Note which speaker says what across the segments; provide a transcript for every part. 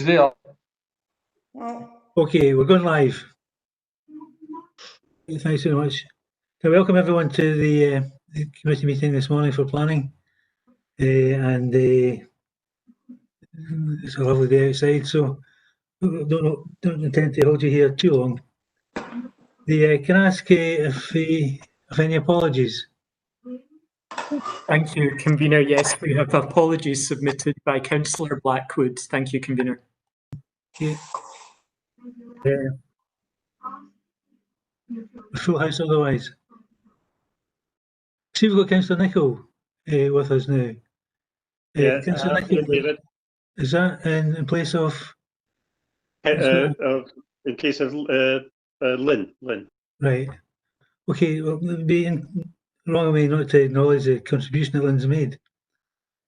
Speaker 1: There.
Speaker 2: Okay, we're going live. Thanks very much. So welcome everyone to the committee meeting this morning for planning. It's a lovely day outside, so don't intend to hold you here too long. Can I ask if any apologies?
Speaker 3: Thank you, Convener. Yes, we have apologies submitted by Councillor Blackwood. Thank you, Convener.
Speaker 2: Okay. Full house otherwise. See, we've got Councillor Nicholl with us now. Councillor Nicholl, is that in place of?
Speaker 4: In case of Lynn.
Speaker 2: Right. Okay, well, it would be wrong of me not to acknowledge the contribution that Lynn's made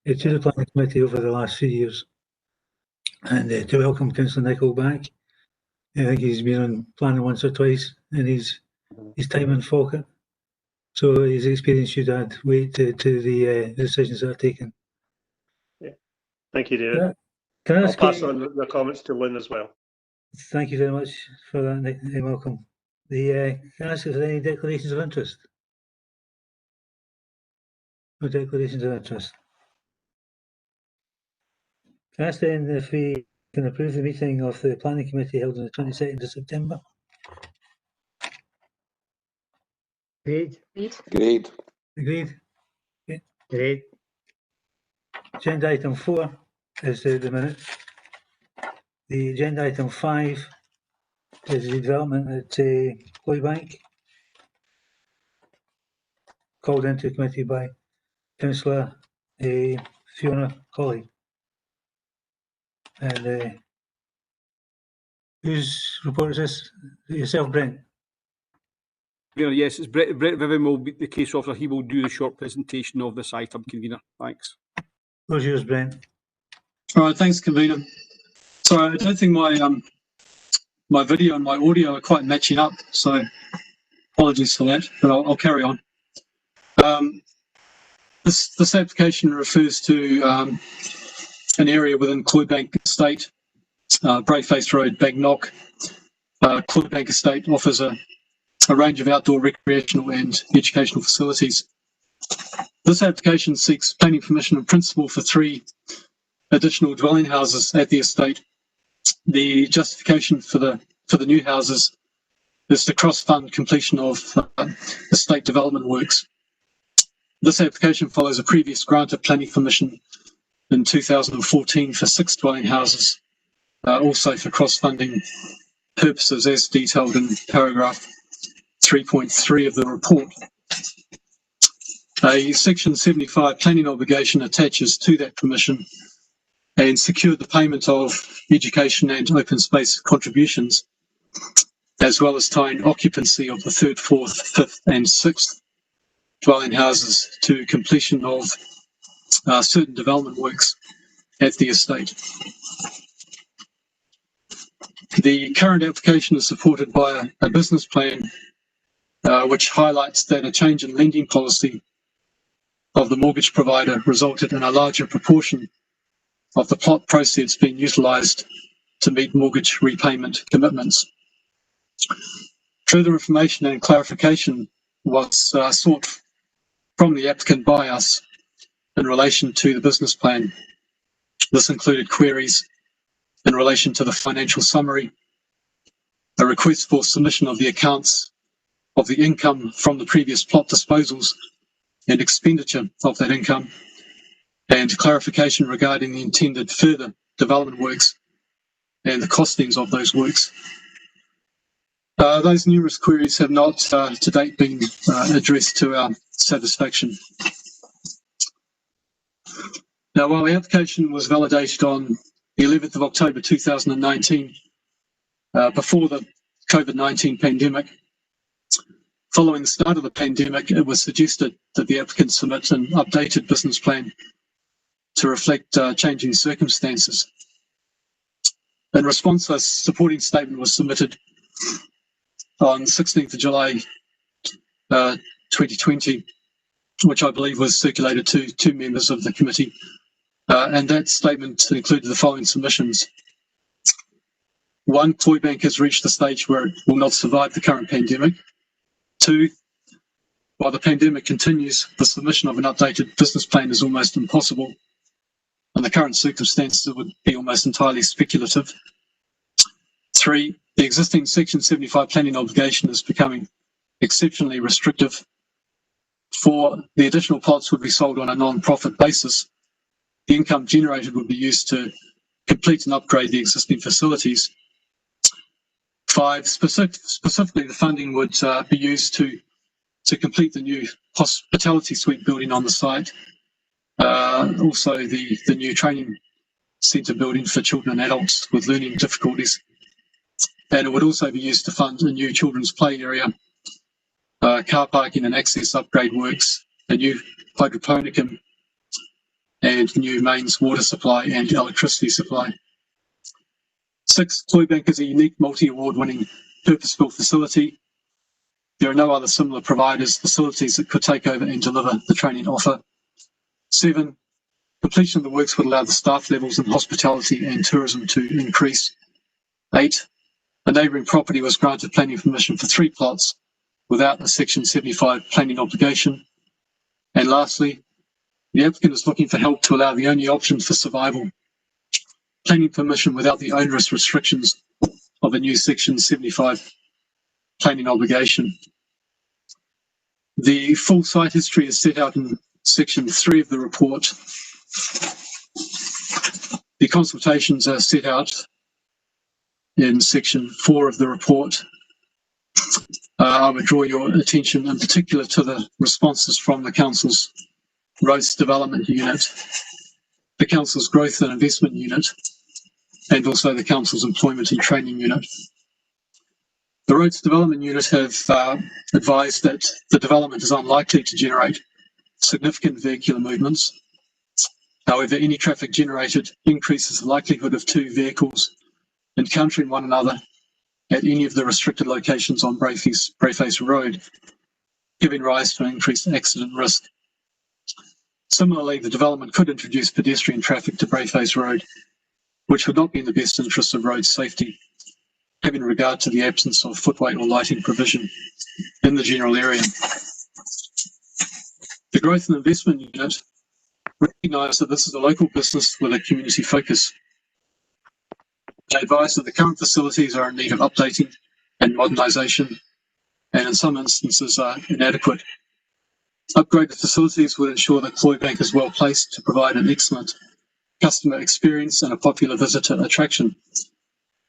Speaker 2: to the planning committee over the last few years, and to welcome Councillor Nicholl back. I think he's been on planning once or twice in his time in Falkirk, so his experience should add weight to the decisions that are taken.
Speaker 4: Yeah. Thank you, David. I'll pass on the comments to Lynn as well.
Speaker 2: Thank you very much for that, Malcolm. Can I ask if there are any declarations of interest? No declarations of interest. Can I ask then if we can approve the meeting of the planning committee held on the 22nd of September? Agreed.
Speaker 1: Agreed.
Speaker 2: Agreed. Okay. Agreed. Agenda item 4 is the minutes. The agenda item 5 is the development at Cloybank, called into committee by Councillor Fiona Colley. And whose report is this? Yourself, Brent?
Speaker 5: Yes, it's Brett Vivian will be the case officer. He will do the short presentation of this item, Convener. Thanks.
Speaker 2: Where's yours, Brent?
Speaker 6: All right, thanks, Convener. Sorry, I don't think my video and my audio are quite matching up, so apologies for that, but I'll carry on. This application refers to an area within Cloybank Estate, Braeface Road, Bagnock. Cloybank Estate offers a range of outdoor recreational and educational facilities. This application seeks planning permission in principle for 3 additional dwelling houses at the estate. The justification for the new houses is to cross-fund completion of estate development works. This application follows a previous grant of planning permission in 2014 for 6 dwelling houses, also for cross-funding purposes as detailed in paragraph 3.3 of the report. A Section 75 planning obligation attaches to that permission and secured the payment of education and open space contributions, as well as tying occupancy of the 3rd, 4th, 5th and 6th dwelling houses to completion of certain development works at the estate. The current application is supported by a business plan which highlights that a change in lending policy of the mortgage provider resulted in a larger proportion of the plot proceeds being utilised to meet mortgage repayment commitments. Further information and clarification was sought from the applicant by us in relation to the business plan. This included queries in relation to the financial summary, a request for submission of the accounts of the income from the previous plot disposals and expenditure of that income, and clarification regarding the intended further development works and the costings of those works. Those numerous queries have not to date been addressed to our satisfaction. Now, while the application was validated on the 11th of October 2019, before the COVID-19 pandemic, following the start of the pandemic, it was suggested that the applicant submit an updated business plan to reflect changing circumstances. In response, a supporting statement was submitted on 16th of July 2020, which I believe was circulated to 2 members of the committee. And that statement included the following submissions. 1, Cloybank has reached the stage where it will not survive the current pandemic. 2, while the pandemic continues, the submission of an updated business plan is almost impossible. In the current circumstances, it would be almost entirely speculative. 3, the existing Section 75 planning obligation is becoming exceptionally restrictive. 4, the additional plots would be sold on a non-profit basis. The income generated would be used to complete and upgrade the existing facilities. 5, specifically the funding would be used to complete the new hospitality suite building on the site. Also the new training centre building for children and adults with learning difficulties. And it would also be used to fund a new children's play area, car parking and access upgrade works, a new hydroponicum, and new mains water supply and electricity supply. 6, Cloybank is a unique multi-award winning purpose-built facility. There are no other similar providers, facilities that could take over and deliver the training offer. 7, completion of the works would allow the staff levels in hospitality and tourism to increase. 8, a neighbouring property was granted planning permission for 3 plots without a Section 75 planning obligation. And lastly, the applicant is looking for help to allow the only option for survival, planning permission without the onerous restrictions of a new Section 75 planning obligation. The full site history is set out in Section 3 of the report. The consultations are set out in Section 4 of the report. I would draw your attention in particular to the responses from the Council's Roads Development Unit, the Council's Growth and Investment Unit, and also the Council's Employment and Training Unit. The Roads Development Unit have advised that the development is unlikely to generate significant vehicular movements. However, any traffic generated increases the likelihood of 2 vehicles encountering one another at any of the restricted locations on Brayface Road, giving rise to an increased accident risk. Similarly, the development could introduce pedestrian traffic to Brayface Road, which would not be in the best interest of road safety, having regard to the absence of footway or lighting provision in the general area. The Growth and Investment Unit recognise that this is a local business with a community focus. They advise that the current facilities are in need of updating and modernisation, and in some instances are inadequate. Upgraded facilities would ensure that Cloybank is well placed to provide an excellent customer experience and a popular visitor attraction,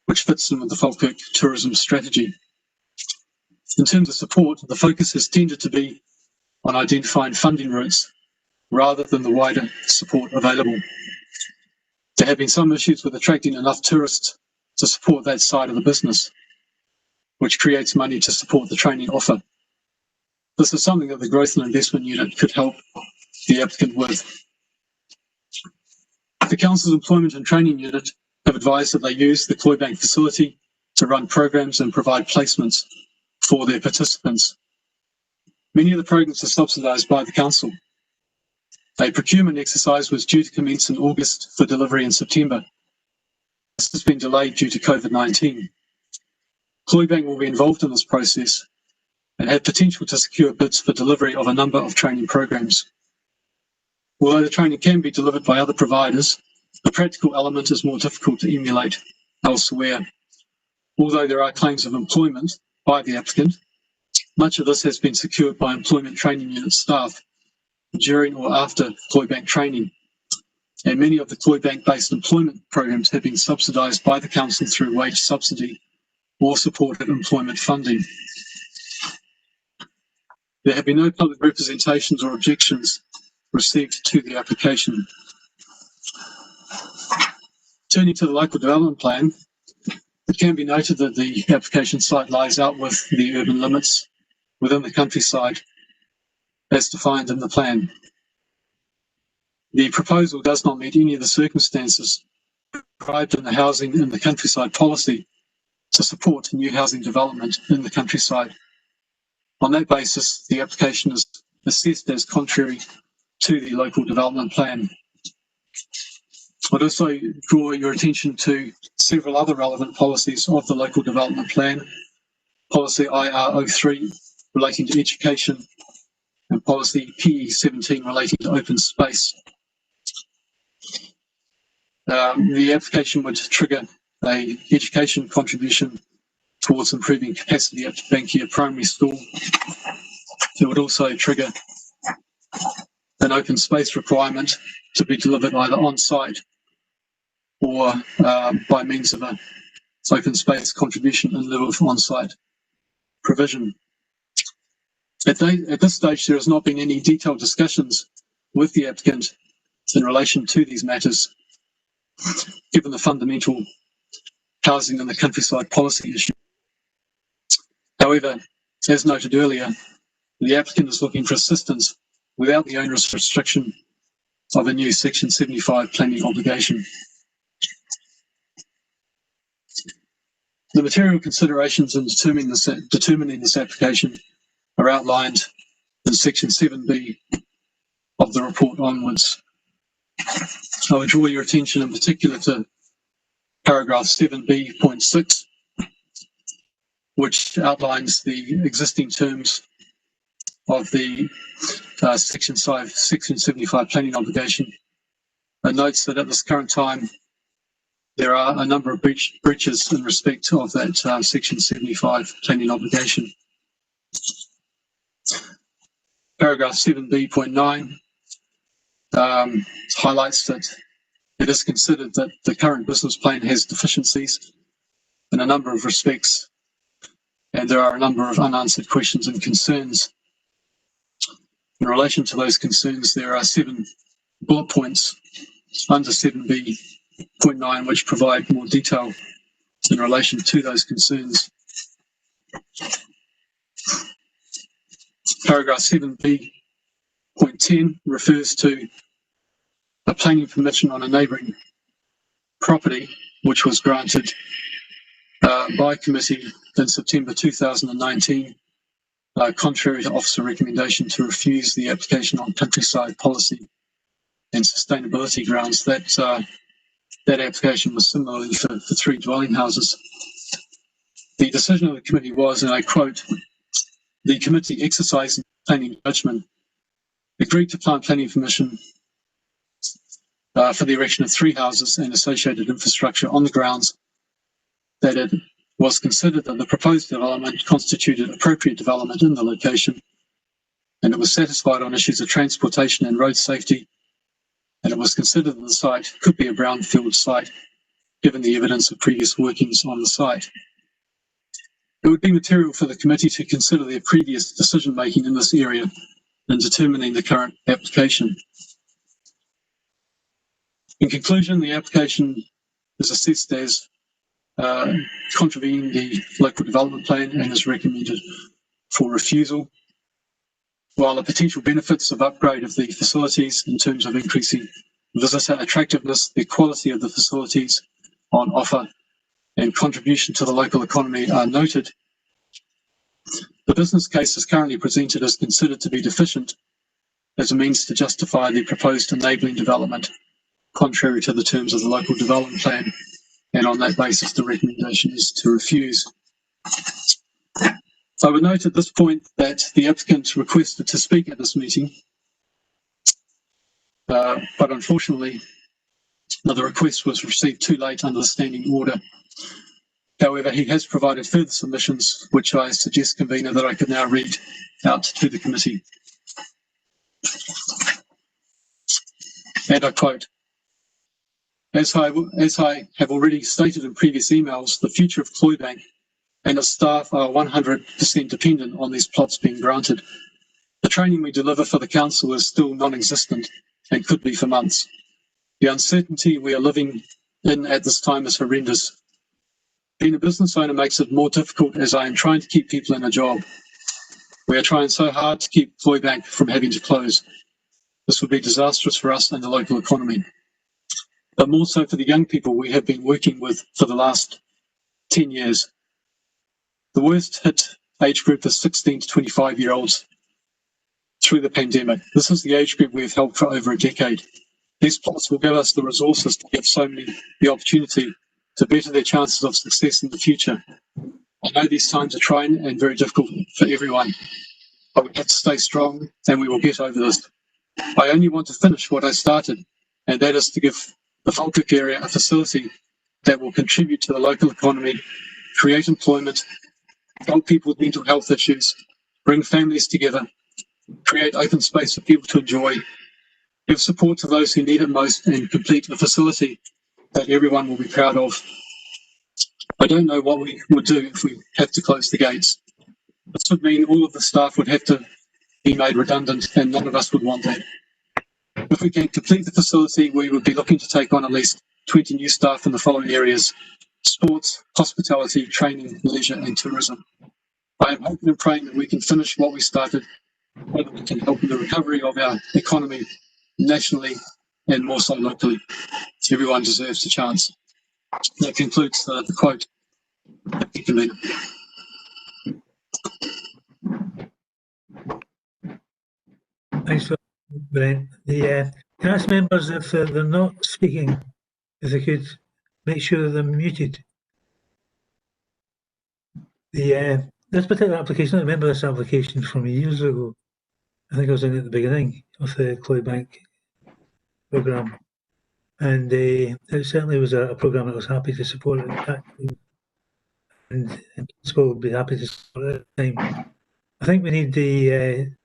Speaker 6: which fits in with the Falkirk tourism strategy. In terms of support, the focus has tended to be on identifying funding routes rather than the wider support available. There have been some issues with attracting enough tourists to support that side of the business, which creates money to support the training offer. This is something that the Growth and Investment Unit could help the applicant with. The Council's Employment and Training Unit have advised that they use the Cloybank facility to run programs and provide placements for their participants. Many of the programs are subsidised by the Council. A procurement exercise was due to commence in August for delivery in September. This has been delayed due to COVID-19. Cloybank will be involved in this process and have potential to secure bids for delivery of a number of training programs. Although the training can be delivered by other providers, the practical element is more difficult to emulate elsewhere. Although there are claims of employment by the applicant, much of this has been secured by Employment Training Unit staff during or after Cloybank training, and many of the Cloybank-based employment programs have been subsidised by the Council through wage subsidy or supported employment funding. There have been no public representations or objections received to the application. Turning to the local development plan, it can be noted that the application site lies out with the urban limits within the countryside as defined in the plan. The proposal does not meet any of the circumstances described in the Housing in the Countryside policy to support new housing development in the countryside. On that basis, the application is assessed as contrary to the local development plan. I'd also draw your attention to several other relevant policies of the Local Development Plan, Policy IR03 relating to education, and Policy PE17 relating to open space. The application would trigger an education contribution towards improving capacity at Bankia Primary School. It would also trigger an open space requirement to be delivered either on-site or by means of an open space contribution in lieu of on-site provision. At this stage, there has not been any detailed discussions with the applicant in relation to these matters, given the fundamental housing in the countryside policy issue. However, as noted earlier, the applicant is looking for assistance without the onerous restriction of a new Section 75 planning obligation. The material considerations in determining this application are outlined in Section 7B of the report onwards. I would draw your attention in particular to paragraph 7B.6, which outlines the existing terms of the Section 75 planning obligation, and notes that at this current time there are a number of breaches in respect of that Section 75 planning obligation. Paragraph 7B.9 highlights that it is considered that the current business plan has deficiencies in a number of respects, and there are a number of unanswered questions and concerns. In relation to those concerns, there are 7 bullet points under 7B.9 which provide more detail in relation to those concerns. Paragraph 7B.10 refers to a planning permission on a neighbouring property which was granted by committee in September 2019, contrary to officer recommendation to refuse the application on countryside policy and sustainability grounds. That application was similarly for 3 dwelling houses. The decision of the committee was, and I quote, "The committee exercising planning judgment agreed to plant planning permission for the erection of 3 houses and associated infrastructure on the grounds that it was considered that the proposed development constituted appropriate development in the location, and it was satisfied on issues of transportation and road safety, and it was considered that the site could be a brownfield site, given the evidence of previous workings on the site." It would be material for the committee to consider their previous decision-making in this area in determining the current application. In conclusion, the application is assessed as contravening the local development plan and is recommended for refusal. While the potential benefits of upgrade of the facilities in terms of increasing visitor attractiveness, the quality of the facilities on offer and contribution to the local economy are noted, the business case is currently presented as considered to be deficient as a means to justify the proposed enabling development contrary to the terms of the local development plan, and on that basis the recommendation is to refuse. I would note at this point that the applicant requested to speak at this meeting, but unfortunately the request was received too late under the standing order. However, he has provided further submissions, which I suggest, Convener, that I could now read out to the committee. And I quote, As I have already stated in previous emails, the future of Cloybank and its staff are 100% dependent on these plots being granted. The training we deliver for the council is still non-existent and could be for months. The uncertainty we are living in at this time is horrendous. Being a business owner makes it more difficult as I am trying to keep people in a job. We are trying so hard to keep Cloybank from having to close. This would be disastrous for us and the local economy, but more so for the young people we have been working with for the last 10 years. The worst hit age group is 16 to 25-year-olds through the pandemic. This is the age group we have helped for over a decade. These plots will give us the resources to give so many the opportunity to better their chances of success in the future. I know these times are trying and very difficult for everyone, but we have to stay strong and we will get over this. I only want to finish what I started, and that is to give the Falkirk area a facility that will contribute to the local economy, create employment, help people with mental health issues, bring families together, create open space for people to enjoy, give support to those who need it most, and complete a facility that everyone will be proud of. I don't know what we would do if we have to close the gates. This would mean all of the staff would have to be made redundant, and none of us would want that. If we can complete the facility, we would be looking to take on at least 20 new staff in the following areas: sports, hospitality, training, leisure, and tourism. I am hoping and praying that we can finish what we started, so that we can help in the recovery of our economy nationally and more so locally. Everyone deserves a chance. That concludes the quote. Thank you, Convener.
Speaker 2: Thanks for Brent. Can I ask members if they're not speaking, if they could make sure they're muted? This particular application, I remember this application from years ago. I think I was in at the beginning of the Cloybank programme, and it certainly was a programme that I was happy to support at that time, and in principle would be happy to support it at the time. I think we need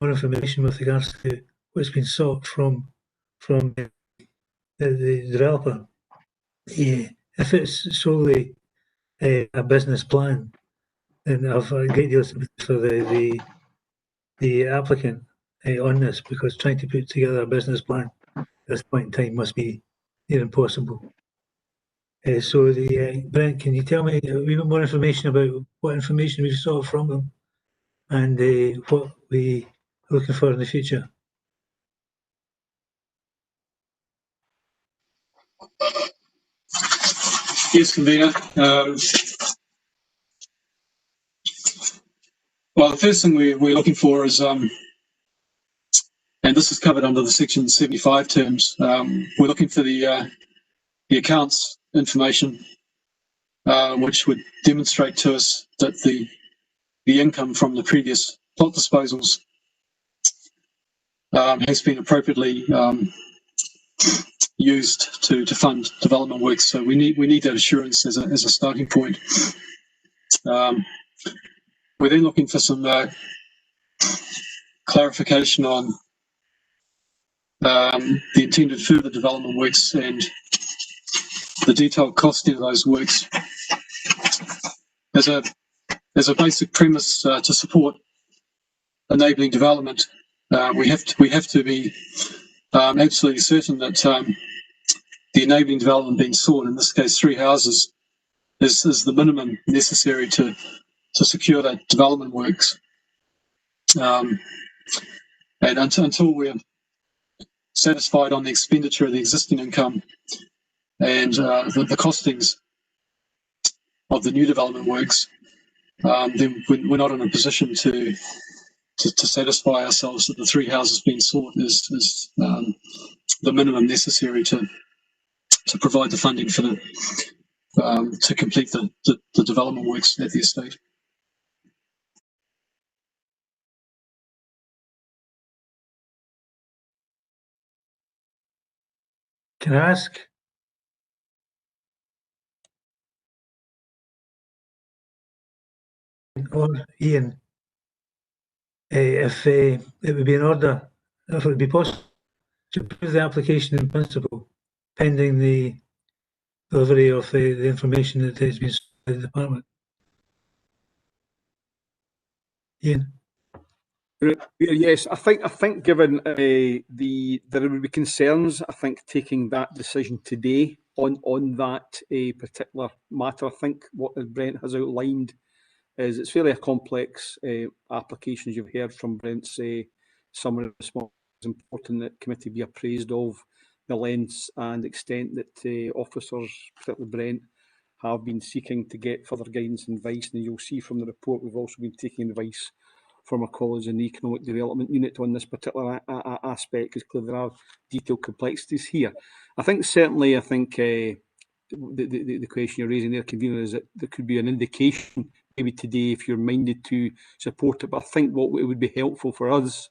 Speaker 2: more information with regards to what's been sought from the developer. If it's solely a business plan, then I've a great deal of sympathy for the applicant on this, because trying to put together a business plan at this point in time must be near impossible. So, Brent, can you tell me a wee bit more information about what information we sought from them and what we are looking for in the future?
Speaker 6: Yes, Convener. Well, the first thing we're looking for is, and this is covered under the Section 75 terms, we're looking for the accounts information, which would demonstrate to us that the income from the previous plot disposals has been appropriately used to fund development works. So we need that assurance as a starting point. We're then looking for some clarification on the intended further development works and the detailed costing of those works. As a basic premise to support enabling development, we have to be absolutely certain that the enabling development being sought, in this case 3 houses, is the minimum necessary to secure that development works. And until we're satisfied on the expenditure of the existing income and the costings of the new development works, then we're not in a position to satisfy ourselves that the 3 houses being sought is the minimum necessary to provide the funding for to complete the development works at the estate.
Speaker 2: Can I ask? Or Ian, if it would be in order, if it would be possible to approve the application in principle, pending the delivery of the information that has been sought by the department. Ian?
Speaker 5: Yes, I think given there would be concerns, I think taking that decision today on that particular matter, I think what Brent has outlined is it's fairly a complex application, as you've heard from Brent's summary response. It's important that committee be appraised of the lengths and extent that officers, particularly Brent, have been seeking to get further guidance and advice. And you'll see from the report we've also been taking advice my colleagues in the Economic Development Unit on this particular aspect, because clearly there are detailed complexities here. I think the question you're raising there, Convener, is that there could be an indication maybe today if you're minded to support it. But I think what it would be helpful for us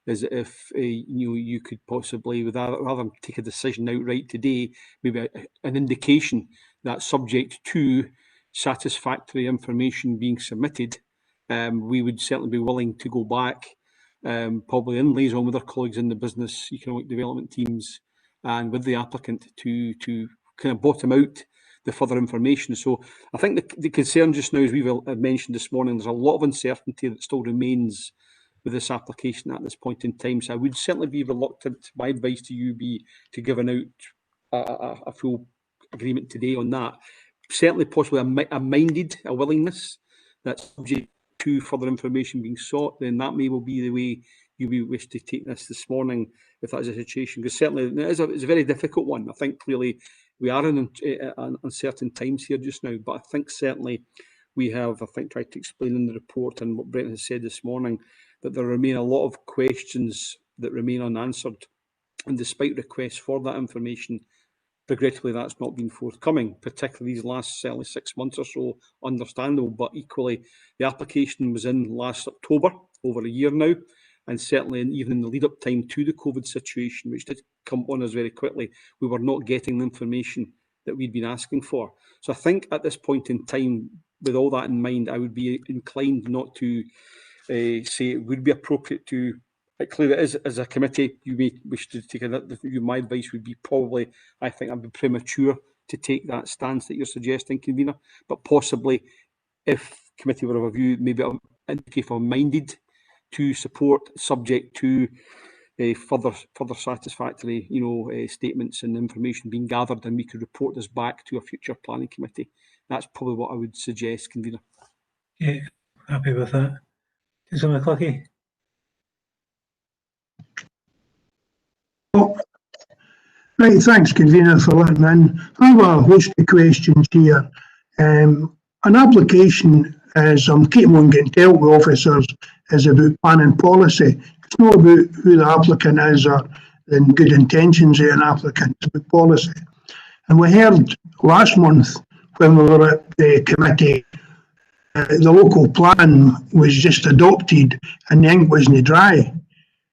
Speaker 5: is if you could possibly, rather than take a decision outright today, maybe an indication that subject to satisfactory information being submitted, we would certainly be willing to go back, probably in liaison with our colleagues in the business economic development teams and with the applicant to kind of bottom out the further information. So I think the concern just now, as we've mentioned this morning, there's a lot of uncertainty that still remains with this application at this point in time. So I would certainly be reluctant. My advice to you be to give out a full agreement today on that. Certainly possibly a willingness that's subject to further information being sought, then that may well be the way you wish to take this morning, if that is a situation. Because certainly it's a very difficult one. I think clearly we are in uncertain times here just now, but I think certainly we have, tried to explain in the report and what Brent has said this morning, that there remain a lot of questions that remain unanswered. And despite requests for that information, regrettably that's not been forthcoming, particularly these last certainly 6 months or so, understandable. But equally, the application was in last October, over a year now, and certainly even in the lead-up time to the COVID situation, which did come on us very quickly, we were not getting the information that we'd been asking for. So I think at this point in time, with all that in mind, I would be inclined not to say it would be appropriate to, clearly it is, as a committee, you may wish to take another view. My advice would be probably, I think I'd be premature to take that stance that you're suggesting, Convener, but possibly if committee were of a view, maybe indicate I'm minded to support, subject to further satisfactory, statements and information being gathered, and we could report this back to a future planning committee. That's probably what I would suggest, Convener.
Speaker 2: Yeah, happy with that. Is someone Clucky?
Speaker 1: Right, thanks, Convener, for letting me in. I have a host of questions here. An application, as I'm keeping on getting dealt with officers, is about planning policy. It's not about who the applicant is or the good intentions of an applicant, it's about policy. And we heard last month when we were at the committee, the local plan was just adopted and the ink wasn't dry.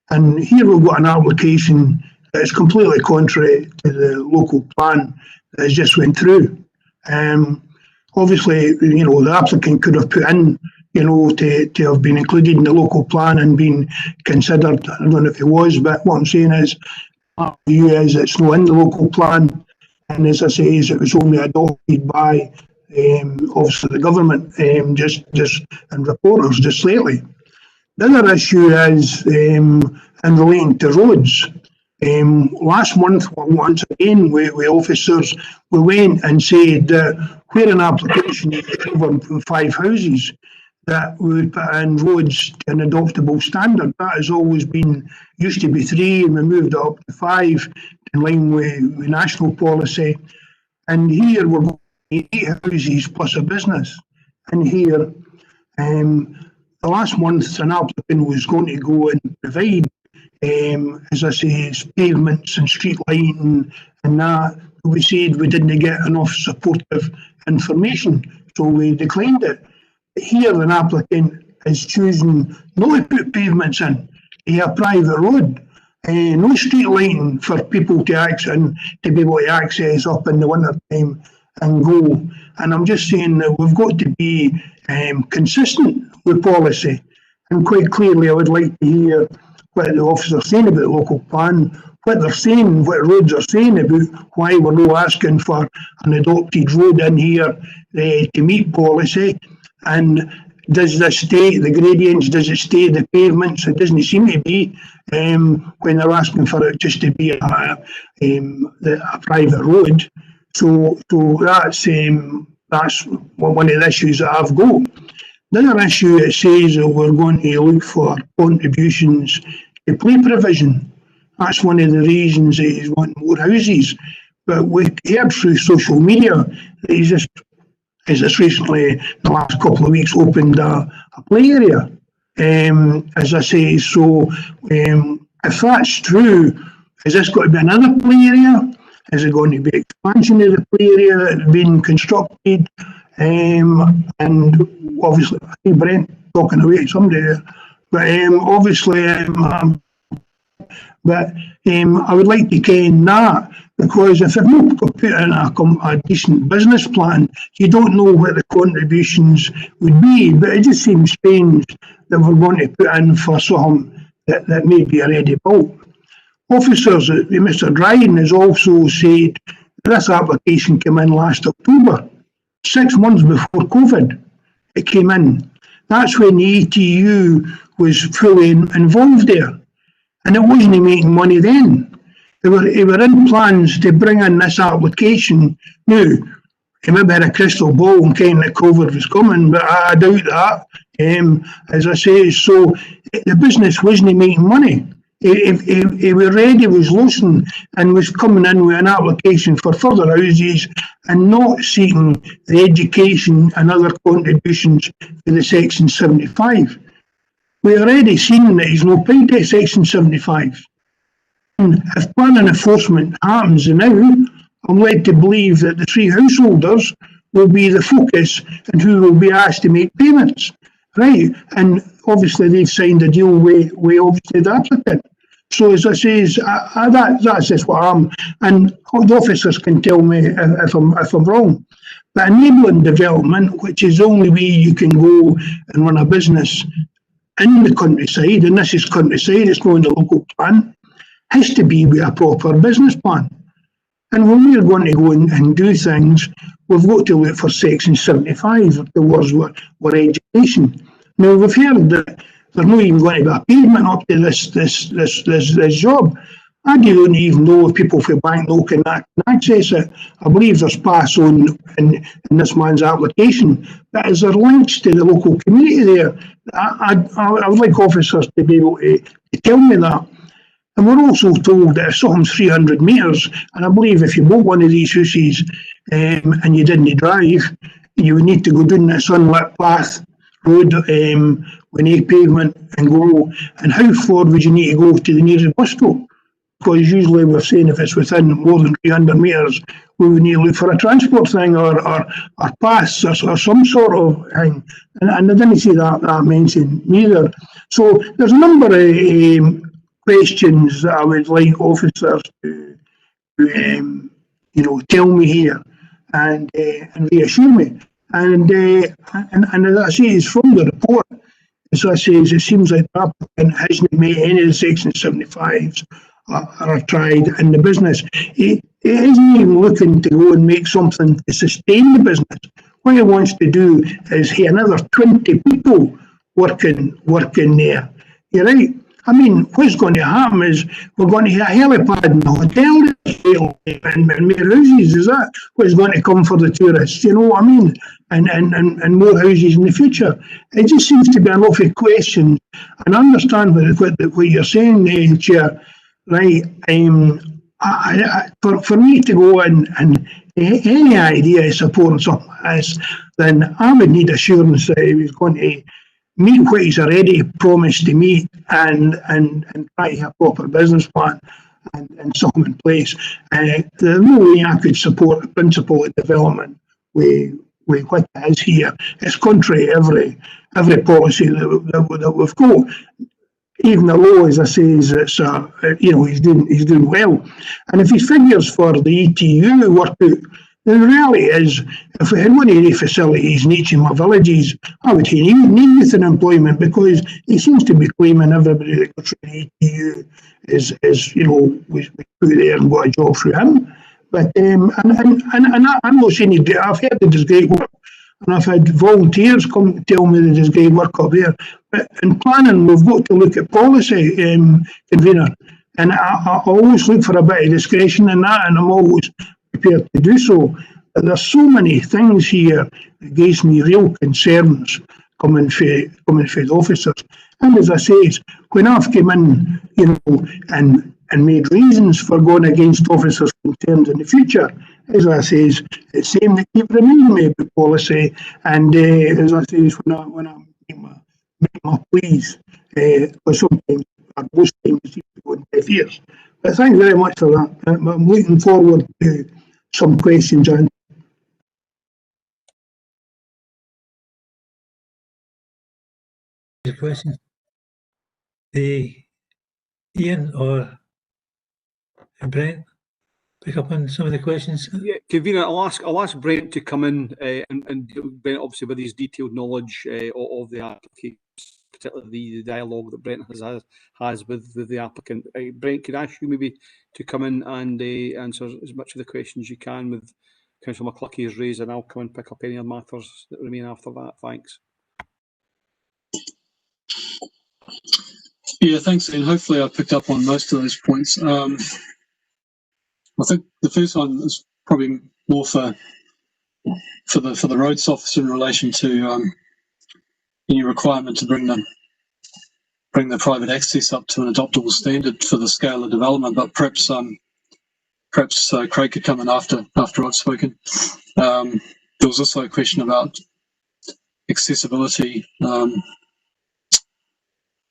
Speaker 1: And here we've got an application that is completely contrary to the local plan that has just went through. Obviously, the applicant could have put in, to have been included in the local plan and been considered. I don't know if it was, but what I'm saying is, our view is it's not in the local plan. And as I say, it was only adopted by, obviously, the government, and reporters just lately. The other issue is in relating to roads. Last month, once again, we officers, we went and said that where an application is over 5 houses, that we would put in roads to an adoptable standard. That has always been, used to be 3, and we moved it up to 5 in line with national policy. And here we're going to 8 houses plus a business. And here, the last month, an applicant was going to go and provide, as I say, pavements and street lighting and that. We said we didn't get enough supportive information, so we declined it. Here, an applicant is choosing not to put pavements in a private road, no street lighting for people to access and to be able to access up in the winter time and go. And I'm just saying that we've got to be consistent with policy. And quite clearly, I would like to hear what the officers are saying about the local plan, what they're saying, what roads are saying about why we're not asking for an adopted road in here to meet policy. And does this stay the gradients? Does it stay the pavements? It doesn't seem to be when they're asking for it just to be a private road. So that's one of the issues that I've got. The other issue, it says that we're going to look for contributions to play provision. That's one of the reasons that he's wanting more houses. But we heard through social media that he's just recently, in the last couple of weeks, opened a play area. as I say. So if that's true, is this going to be another play area? Is it going to be expansion of the play area that's being constructed? And obviously, I see Brent talking away to somebody there, but obviously, I would like to ken that, because if they've not put in a decent business plan, you don't know what the contributions would be. But it just seems strange that we're going to put in for something that may be already built. Officers, Mr. Dryden has also said this application came in last October, 6 months before COVID. It came in. That's when the ETU was fully involved there. And it wasn't making money then. They were in plans to bring in this application. Now, he maybe had a crystal ball and kind that COVID was coming, but I doubt that. As I say, so the business wasn't making money. He already was losing and was coming in with an application for further houses and not seeking the education and other contributions for the Section 75. We already seen that he's not paid to Section 75. And if planning enforcement happens now, I'm led to believe that the 3 householders will be the focus and who will be asked to make payments. Right? And obviously they've signed a deal with obviously the applicant. So as I say, that's just what I'm, and the officers can tell me if I'm wrong. But enabling development, which is the only way you can go and run a business in the countryside, and this is countryside, it's not in the local plan, has to be with a proper business plan. And when we're going to go and do things, we've got to look for Section 75 if the words were education. Now we've heard that there's not even going to be a payment up to this job. I don't even know if people from Banknote can access it. I believe there's pass on in this man's application. But is there links to the local community there? I would like officers to be able to tell me that. And we're also told that if something's 300 metres, and I believe if you bought one of these houses and you didn't drive, you would need to go down this unlit path road with no pavement and go. And how far would you need to go to the nearest bus stop? Because usually we're saying if it's within more than 300 metres, we would need to look for a transport thing or pass or some sort of thing. And I didn't see that mentioned neither. So there's a number of questions that I would like officers to tell me here and reassure me. And as I say, it's from the report. As I say, it seems like the applicant hasn't made any of the Section 75s are tried in the business. He isn't even looking to go and make something to sustain the business. What he wants to do is have another 20 people working there. You're right. I mean, what's going to happen is we're going to have a helipad in the hotel and more houses. Is that what's going to come for the tourists? You know what I mean? And more houses in the future. It just seems to be an awful question. And I understand what you're saying, Chair. Right? For me to go and any idea of supporting something like this, then I would need assurance that he was going to meet what he's already promised to meet and try to have a proper business plan and something in place. There's no way I could support the principle of development with what it is here. It's contrary to every policy that we've got. Even the law, as I say, is he's doing well. And if his figures for the ETU work out, the reality is, if we had one of the facilities in each of my villages, I would say he needs an employment, because he seems to be claiming everybody that goes through the ETU was put there and got a job through him. But I'm not saying I've heard that there's great work, and I've had volunteers come to tell me that there's great work up there. But in planning, we've got to look at policy, convener, and I always look for a bit of discretion in that, and I'm always prepared to do so. But there's so many things here that gives me real concerns coming from the officers. And as I say, when I've come in, and made reasons for going against officers' concerns in the future, as I say, it's same that keep reminding me about policy. And as I say, when I meet make my pleas, because sometimes, or most times, it seems to go in deaf ears. But thanks very much for that. I'm looking forward to some questions and
Speaker 2: questions. Ian or Brent pick up on some of the questions.
Speaker 5: Yeah, Convener, I'll ask Brent to come in and Brent, obviously with his detailed knowledge of the application, particularly the dialogue that Brent has with the applicant. Brent, could I ask you maybe to come in and answer as much of the questions you can with Councillor McCluckie has raised, and I'll come and pick up any other matters that remain after that. Thanks.
Speaker 6: Yeah, thanks, Ian. Hopefully I picked up on most of those points. I think the first one is probably more for the roads officer in relation to any requirement to bring the private access up to an adoptable standard for the scale of development. But perhaps Craig could come in after I've spoken. There was also a question about accessibility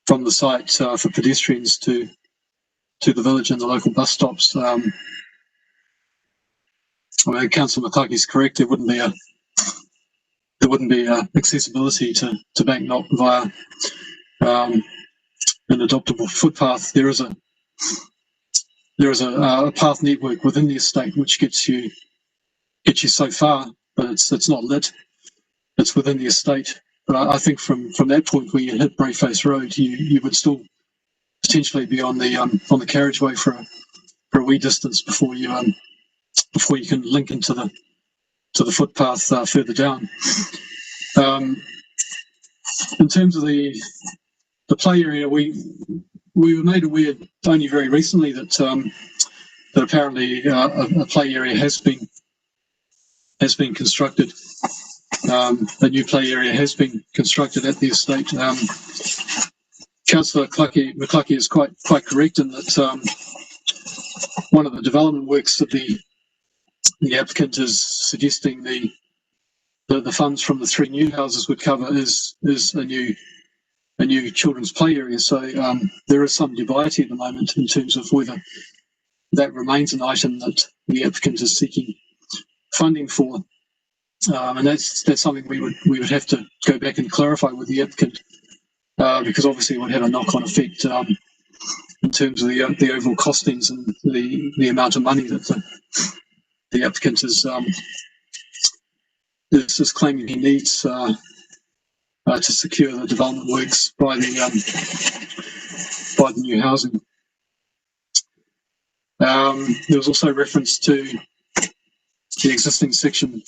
Speaker 6: from the site for pedestrians to the village and the local bus stops. I mean, Councillor McCluckie is correct. There wouldn't be accessibility to Banknock via an adoptable footpath. There is a path network within the estate which gets you so far, but it's not lit. It's within the estate. But I think from that point where you hit Braeface Road, you would still potentially be on the carriageway for a wee distance before you can link into the footpath further down. In terms of the play area, we were made aware only very recently that apparently a play area has been constructed. A new play area has been constructed at the estate. Councillor McCluckie is quite correct in that one of the development works that the applicant is suggesting the funds from the 3 new houses would cover is a new children's play area. So there is some dubiety at the moment in terms of whether that remains an item that the applicant is seeking funding for. And that's something we would have to go back and clarify with the applicant, because obviously it would have a knock-on effect in terms of the overall costings and the amount of money that the applicant is claiming he needs to secure the development works by the new housing. There was also reference to the existing section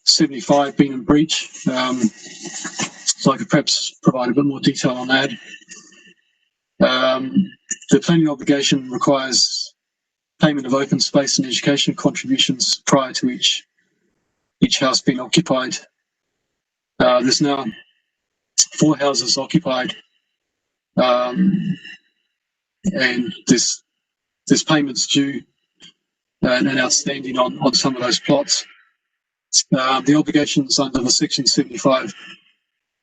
Speaker 6: 75 being in breach, so I could perhaps provide a bit more detail on that. The planning obligation requires payment of open space and education contributions prior to each house being occupied. There's now 4 houses occupied, and there's payments due and outstanding on some of those plots. The obligations under the Section 75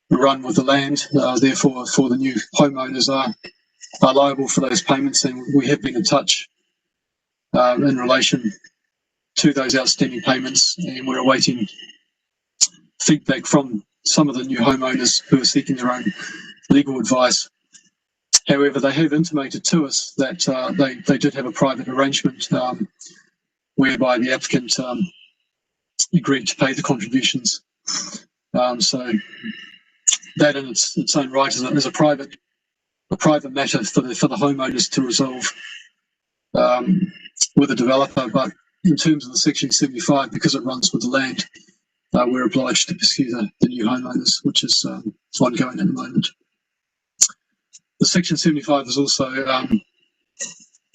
Speaker 6: run with the land, therefore for the new homeowners are liable for those payments, and we have been in touch in relation to those outstanding payments, and we're awaiting feedback from some of the new homeowners who are seeking their own legal advice. However, they have intimated to us that they did have a private arrangement whereby the applicant agreed to pay the contributions. So that in its own right is a private matter for the homeowners to resolve with the developer. But in terms of the Section 75, because it runs with the land, we're obliged to pursue the new homeowners, which is ongoing at the moment. The Section 75 is also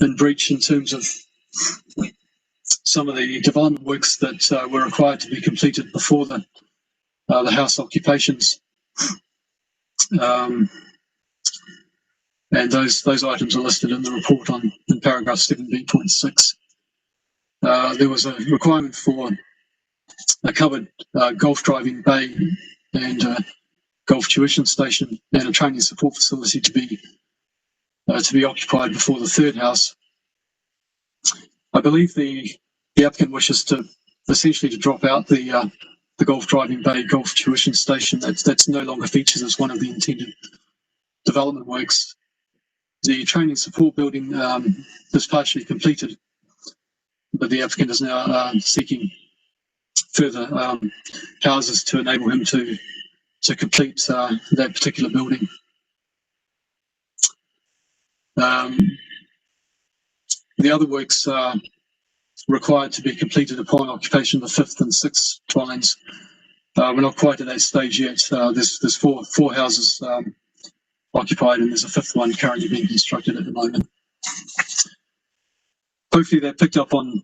Speaker 6: in breach in terms of some of the development works that were required to be completed before the house occupations, and those items are listed in the report in paragraph 7b.6. There was a requirement for a covered golf driving bay and golf tuition station and a training support facility to be occupied before the third house. I believe the applicant wishes to essentially to drop out the golf driving bay golf tuition station. That's no longer features as one of the intended development works. The training support building is partially completed, but the applicant is now seeking further houses to enable him to complete that particular building. The other works are required to be completed upon occupation of the fifth and sixth dwellings. We're not quite at that stage yet. There's four houses occupied, and there's a fifth one currently being constructed at the moment. Hopefully that picked up on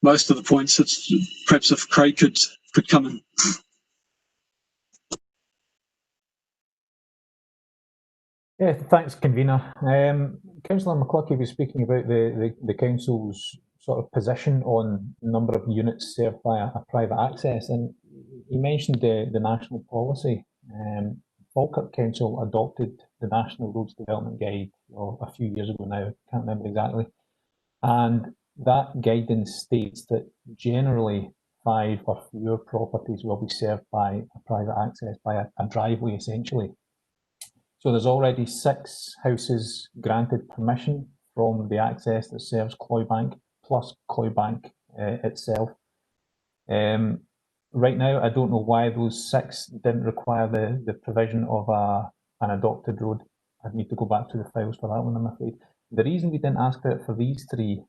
Speaker 6: most of the points. It's perhaps if Craig could come in.
Speaker 7: Yeah, thanks, convener. Councillor McCluckie was speaking about the council's sort of position on number of units served by a private access, and he mentioned the national policy. Falkirk Council adopted the National Roads Development Guide a few years ago now, can't remember exactly, and that guidance states that generally 5 or fewer properties will be served by a private access, by a driveway essentially. So there's already 6 houses granted permission from the access that serves Cloybank, plus Cloybank itself. Right now, I don't know why those 6 didn't require the provision of an adopted road. I'd need to go back to the files for that one, I'm afraid. The reason we didn't ask for it for these 3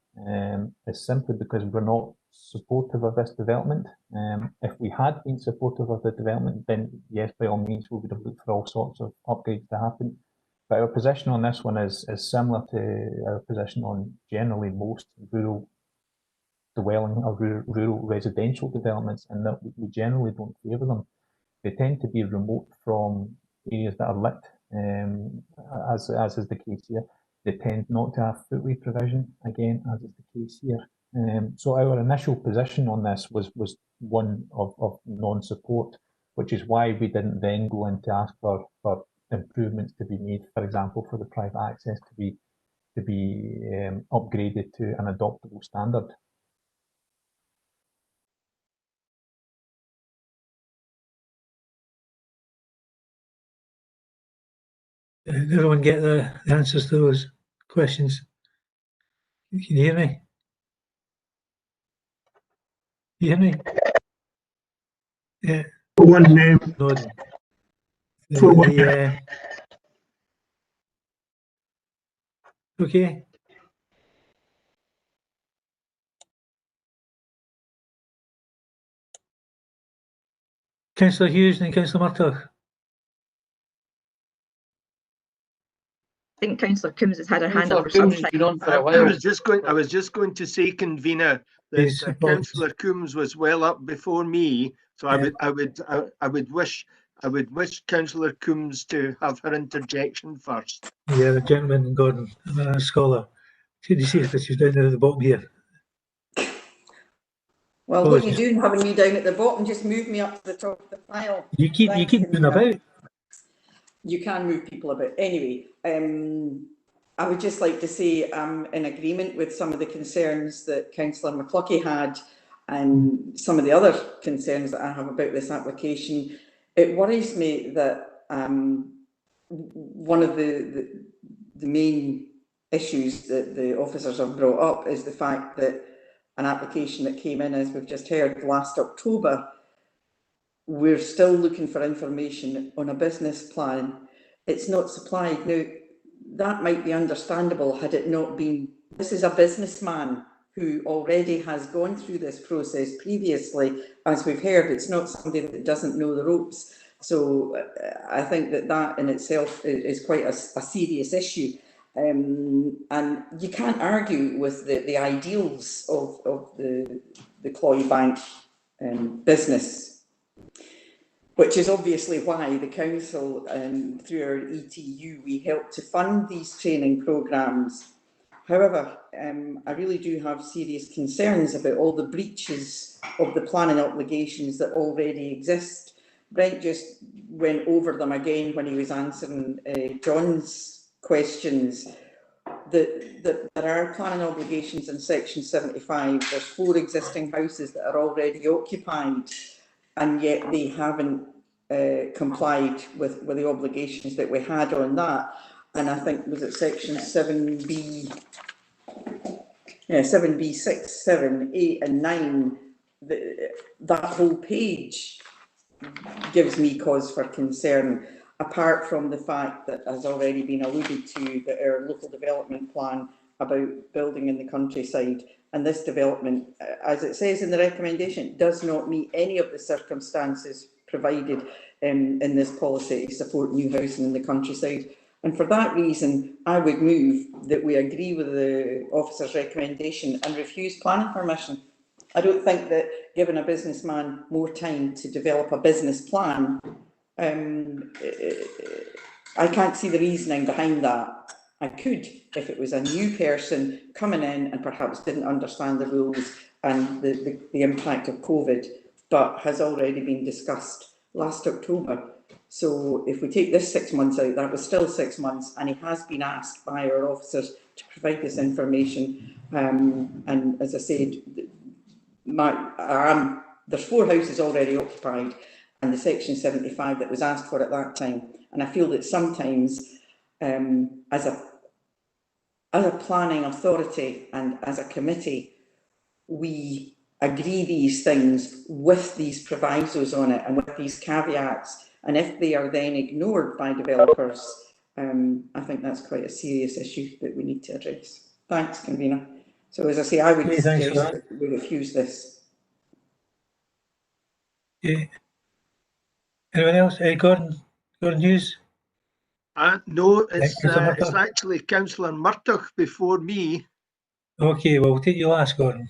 Speaker 7: is simply because we're not supportive of this development. If we had been supportive of the development, then yes, by all means, we would have looked for all sorts of upgrades to happen. But our position on this one is similar to our position on generally most rural dwelling or rural residential developments, in that we generally don't favour them. They tend to be remote from areas that are lit, as is the case here. They tend not to have footway provision, again, as is the case here. So our initial position on this was one of non-support, which is why we didn't then go in to ask for improvements to be made, for example, for the private access to be upgraded to an adoptable standard.
Speaker 2: Did everyone get the answers to those questions? Can you hear me? You hear me? Yeah.
Speaker 1: One name.
Speaker 2: Nodding. Okay. Councillor Hughes and Councillor Murtough.
Speaker 8: I think Councillor Coombs has had her hand up for some time.
Speaker 9: Been on for a while. I was just going to say, convener, that Councillor Coombs was well up before me, so yeah. I would wish Councillor Coombs to have her interjection first.
Speaker 2: Yeah, the gentleman, Gordon, a scholar. Could you see if she's down there at the bottom here?
Speaker 8: Well, what are you doing having me down at the bottom? Just move me up to the top of the file.
Speaker 2: You keep moving about.
Speaker 8: You can move people about. Anyway, I would just like to say I'm in agreement with some of the concerns that Councillor McCluckie had and some of the other concerns that I have about this application. It worries me that one of the main issues that the officers have brought up is the fact that an application that came in, as we've just heard, last October, we're still looking for information on a business plan. It's not supplied. Now, that might be understandable had it not been. This is a businessman who already has gone through this process previously. As we've heard, it's not somebody that doesn't know the ropes. So I think that in itself is quite a serious issue. And you can't argue with the ideals of the Cloybank business, which is obviously why the council, through our ETU, we help to fund these training programmes. However, I really do have serious concerns about all the breaches of the planning obligations that already exist Brent just went over them again when he was answering John's questions. That there are planning obligations in section 75. There's 4 existing houses that are already occupied, and yet they haven't complied with the obligations that we had on that. And I think, was it section 7B? Yeah, 7B, 6, 7, 8 and 9, that whole page gives me cause for concern, apart from the fact that has already been alluded to, that our local development plan about building in the countryside, and this development, as it says in the recommendation, does not meet any of the circumstances provided in this policy to support new housing in the countryside. And for that reason, I would move that we agree with the officer's recommendation and refuse planning permission. I don't think that giving a businessman more time to develop a business plan, I can't see the reasoning behind that. I could if it was a new person coming in and perhaps didn't understand the rules and the impact of COVID, but has already been discussed last October. So if we take this 6 months out, that was still 6 months, and he has been asked by our officers to provide this information. And as I said, there's 4 houses already occupied, and the section 75 that was asked for at that time. And I feel that sometimes, as a planning authority and as a committee, we agree these things with these provisos on it and with these caveats. And if they are then ignored by developers, I think that's quite a serious issue that we need to address. Thanks, convener. So as I say, I would suggest that we refuse this.
Speaker 2: Okay. Anyone else? Gordon Hughes?
Speaker 9: No, it's actually Councillor Murtough before me. Okay,
Speaker 2: well, we'll take you last, Gordon.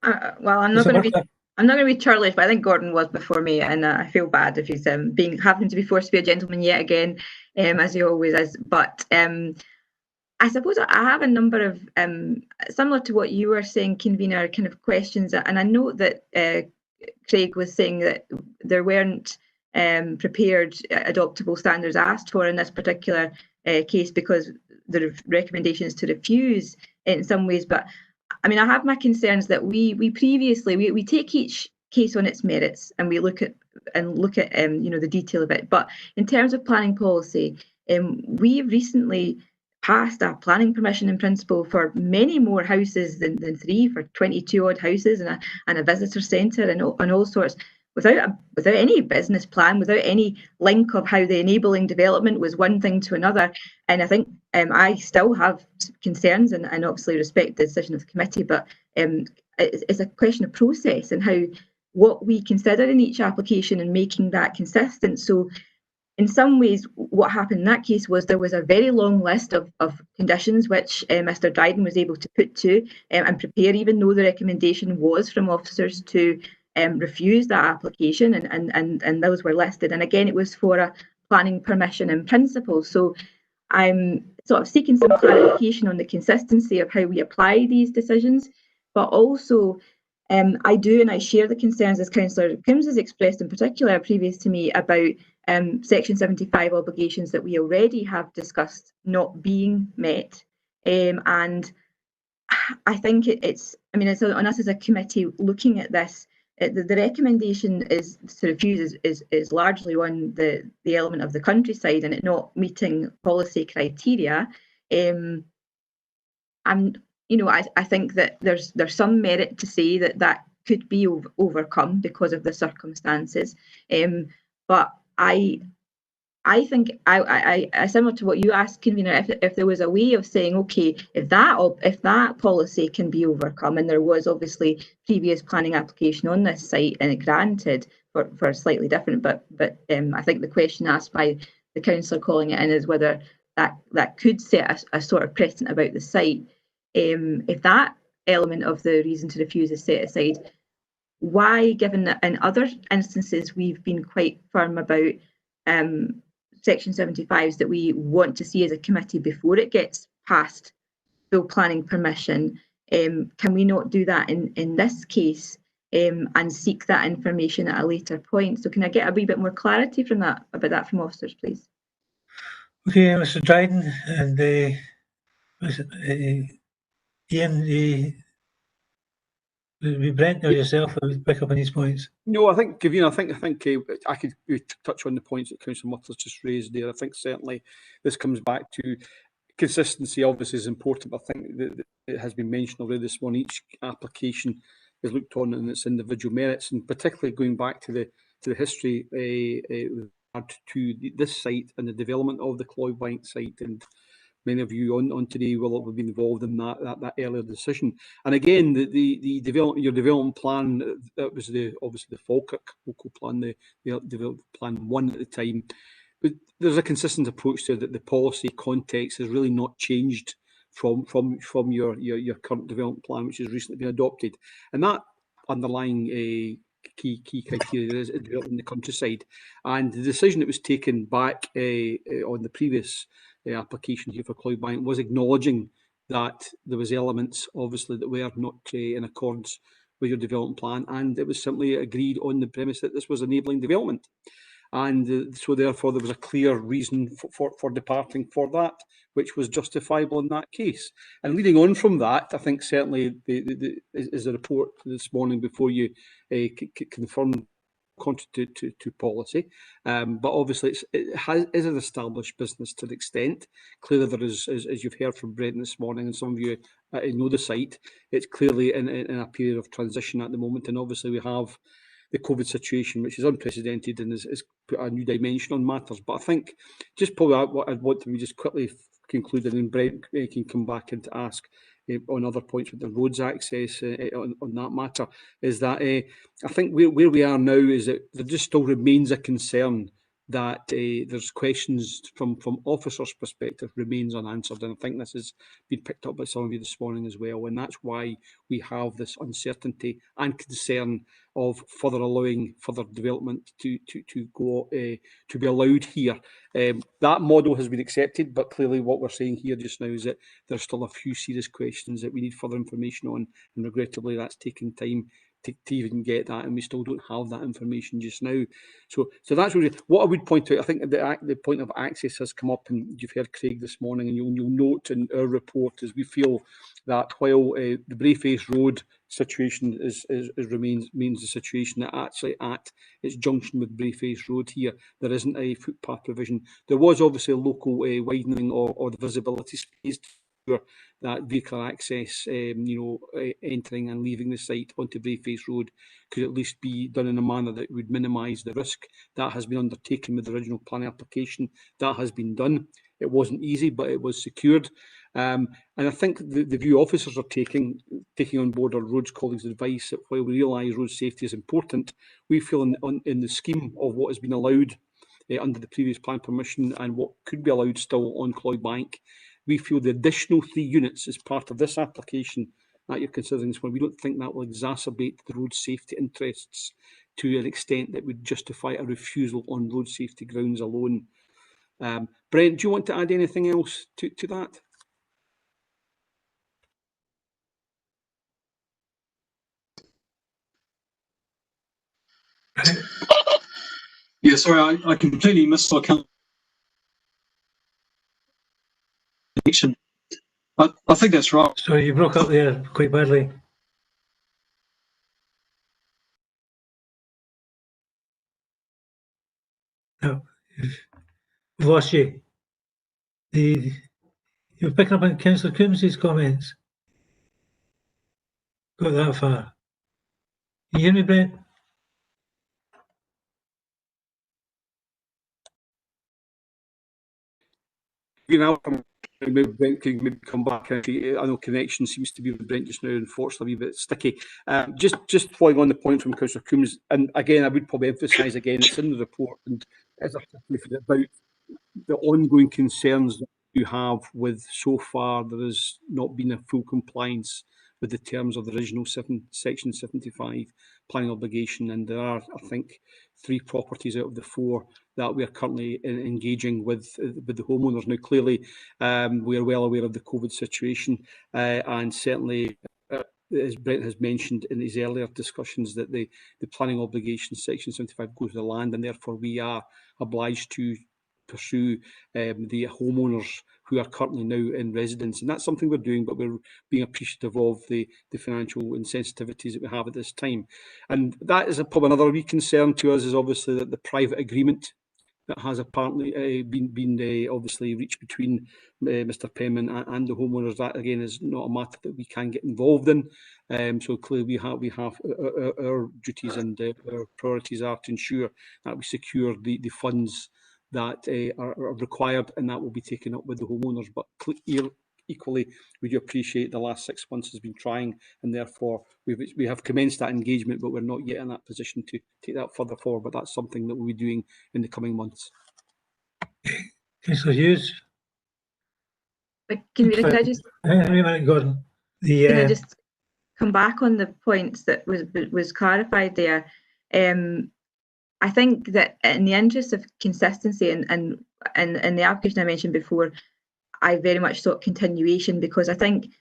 Speaker 10: Well, I'm not going to be churlish, but I think Gordon was before me, and I feel bad if he's having to be forced to be a gentleman yet again, as he always is. But I suppose I have a number of similar to what you were saying, convener, kind of questions, and I know that Craig was saying that there weren't prepared adoptable standards asked for in this particular case because the recommendation is to refuse in some ways. But I mean, I have my concerns that we previously take each case on its merits and we look at the detail of it. But in terms of planning policy, we recently passed a planning permission in principle for many more houses than 3, for 22 odd houses and a visitor centre and all sorts, without any business plan, without any link of how the enabling development was one thing to another. And I think I still have concerns and obviously respect the decision of the committee, but it's a question of process and what we consider in each application and making that consistent. So in some ways, what happened in that case was there was a very long list of conditions which Mr. Dryden was able to put to and prepare, even though the recommendation was from officers to refuse that application, and those were listed. And again, it was for a planning permission in principle. So I'm sort of seeking some clarification on the consistency of how we apply these decisions, but also I share the concerns, as Councillor Coombs has expressed in particular previous to me, about Section 75 obligations that we already have discussed not being met. And I think it's on us as a committee looking at this. The recommendation is to refuse is largely on the element of the countryside and it not meeting policy criteria. I think that there's some merit to say that could be overcome because of the circumstances. But I think I similar to what you asked, convener, if there was a way of saying, okay, if that policy can be overcome, and there was obviously previous planning application on this site and it granted for slightly different, but I think the question asked by the councillor calling it in is whether that could set a sort of precedent about the site. If that element of the reason to refuse is set aside, why, given that in other instances we've been quite firm about Section 75s that we want to see as a committee before it gets past full planning permission, can we not do that in this case? and seek that information at a later point. So can I get a wee bit more clarity from that, about that from officers, please?
Speaker 2: Okay, Mr. Dryden and Ian, Brent or yourself pick up on these points.
Speaker 5: No, I think, Gavin, I think I could touch on the points that Councillor Muttler's just raised there. I think certainly this comes back to consistency. Obviously, is important. But I think that it has been mentioned already this morning. Each application is looked on in its individual merits, and particularly going back to the history to this site and the development of the Cloybank site. And many of you on today will have been involved in that earlier decision. And again, the your development plan, that was obviously the Falkirk local plan, the development plan 1 at the time. But there's a consistent approach to that. The policy context has really not changed from your current development plan, which has recently been adopted. And that underlying key criteria is developing the countryside. And the decision that was taken back on the previous application here for Cloybank was acknowledging that there was elements, obviously, that were not in accordance with your development plan, and it was simply agreed on the premise that this was enabling development. And so therefore there was a clear reason for departing for that, which was justifiable in that case. And leading on from that, I think certainly is the report this morning before you confirmed contrary to policy, but obviously it is an established business to the extent. Clearly there is, as you've heard from Brendan this morning, and some of you know the site, it's clearly in a period of transition at the moment, and obviously we have the COVID situation, which is unprecedented and has put a new dimension on matters. But I think just probably what I'd want to just quickly conclude, and then Brent can come back and to ask on other points with the roads access on that matter, is that I think where we are now is that there just still remains a concern that there's questions from officers' perspective remains unanswered, and I think this has been picked up by some of you this morning as well, and that's why we have this uncertainty and concern of allowing further development to go to be allowed here. That model has been accepted, but clearly what we're saying here just now is that there's still a few serious questions that we need further information on, and regrettably that's taking time to even get that, and we still don't have that information just now. So that's really what I would point out. I think the point of access has come up, and you've heard Craig this morning, and you'll note in our report is we feel that while the Brayface Road situation means the situation that actually at its junction with Brayface Road here, there isn't a footpath provision. There was obviously a local widening or the visibility space that vehicle access, entering and leaving the site onto Brayface Road could at least be done in a manner that would minimise the risk. That has been undertaken with the original planning application. That has been done. It wasn't easy, but it was secured. And I think the view officers are taking on board our roads colleagues' advice that while we realise road safety is important, we feel in the scheme of what has been allowed under the previous plan permission and what could be allowed still on Cloybank, we feel the additional 3 units as part of this application that you're considering this one, we don't think that will exacerbate the road safety interests to an extent that would justify a refusal on road safety grounds alone. Brent, do you want to add anything else to that?
Speaker 6: Yeah, sorry, I completely missed our connection. I think that's right.
Speaker 2: Sorry, you broke up there quite badly. No, we've lost you. You're picking up on Councillor Coombs's comments. Got that far. Can you hear me, Brent?
Speaker 5: Maybe Brent can come back. I know connection seems to be with Brent just now, unfortunately, a wee bit sticky. Just following on the point from Councillor Coombs, and again, I would probably emphasise again, it's in the report, and as I've said about the ongoing concerns that you have with so far, there has not been a full compliance with the terms of the original Section 75 planning obligation, and there are, I think, 3 properties out of the 4 that we are currently engaging with the homeowners. Now, clearly, we are well aware of the COVID situation, and certainly as Brent has mentioned in his earlier discussions, that the planning obligations, Section 75, goes to the land, and therefore we are obliged to pursue the homeowners who are currently now in residence. And that's something we're doing, but we're being appreciative of the financial insensitivities that we have at this time. And that is probably another wee concern to us, is obviously that the private agreement that has apparently been obviously reached between Mr. Penman and the homeowners, that again is not a matter that we can get involved in. So clearly we have our duties and our priorities are to ensure that we secure the funds that are required, and that will be taken up with the homeowners. But equally, we do appreciate the last 6 months has been trying, and therefore we have commenced that engagement, but we're not yet in that position to take that further forward. But that's something that we'll be doing in the coming months.
Speaker 2: Councillor Hughes.
Speaker 10: Can I just?
Speaker 2: Gordon.
Speaker 10: Can I just come back on the points that was clarified there? I think that in the interest of consistency and in the application I mentioned before, I very much sought continuation, because I think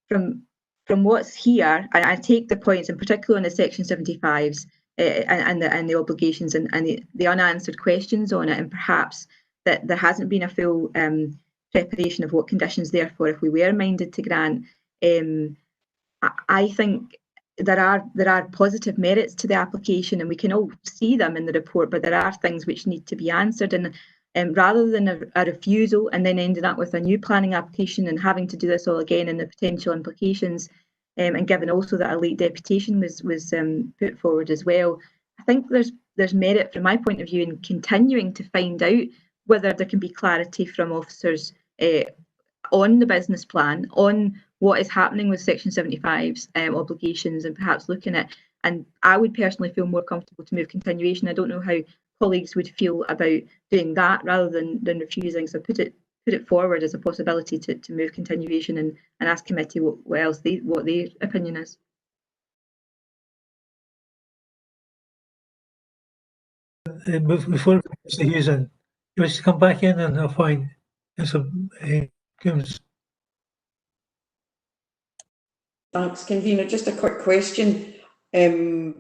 Speaker 10: from what's here, and I take the points, in particular on the Section 75s and the obligations and the unanswered questions on it, and perhaps that there hasn't been a full preparation of what conditions, therefore, if we were minded to grant. I think there are positive merits to the application, and we can all see them in the report, but there are things which need to be answered, and rather than a refusal and then ending up with a new planning application and having to do this all again and the potential implications, and given also that a late deputation was put forward as well, I think there's merit from my point of view in continuing to find out whether there can be clarity from officers on the business plan, on what is happening with Section 75's obligations, and perhaps looking at, and I would personally feel more comfortable to move continuation. I don't know how colleagues would feel about doing that rather than refusing. So put it forward as a possibility to move continuation and ask committee what their opinion is.
Speaker 2: Before Mr. Hughes in, you wish to come back in and appoint Mr. Coombs.
Speaker 8: Thanks, convener. Just a quick question of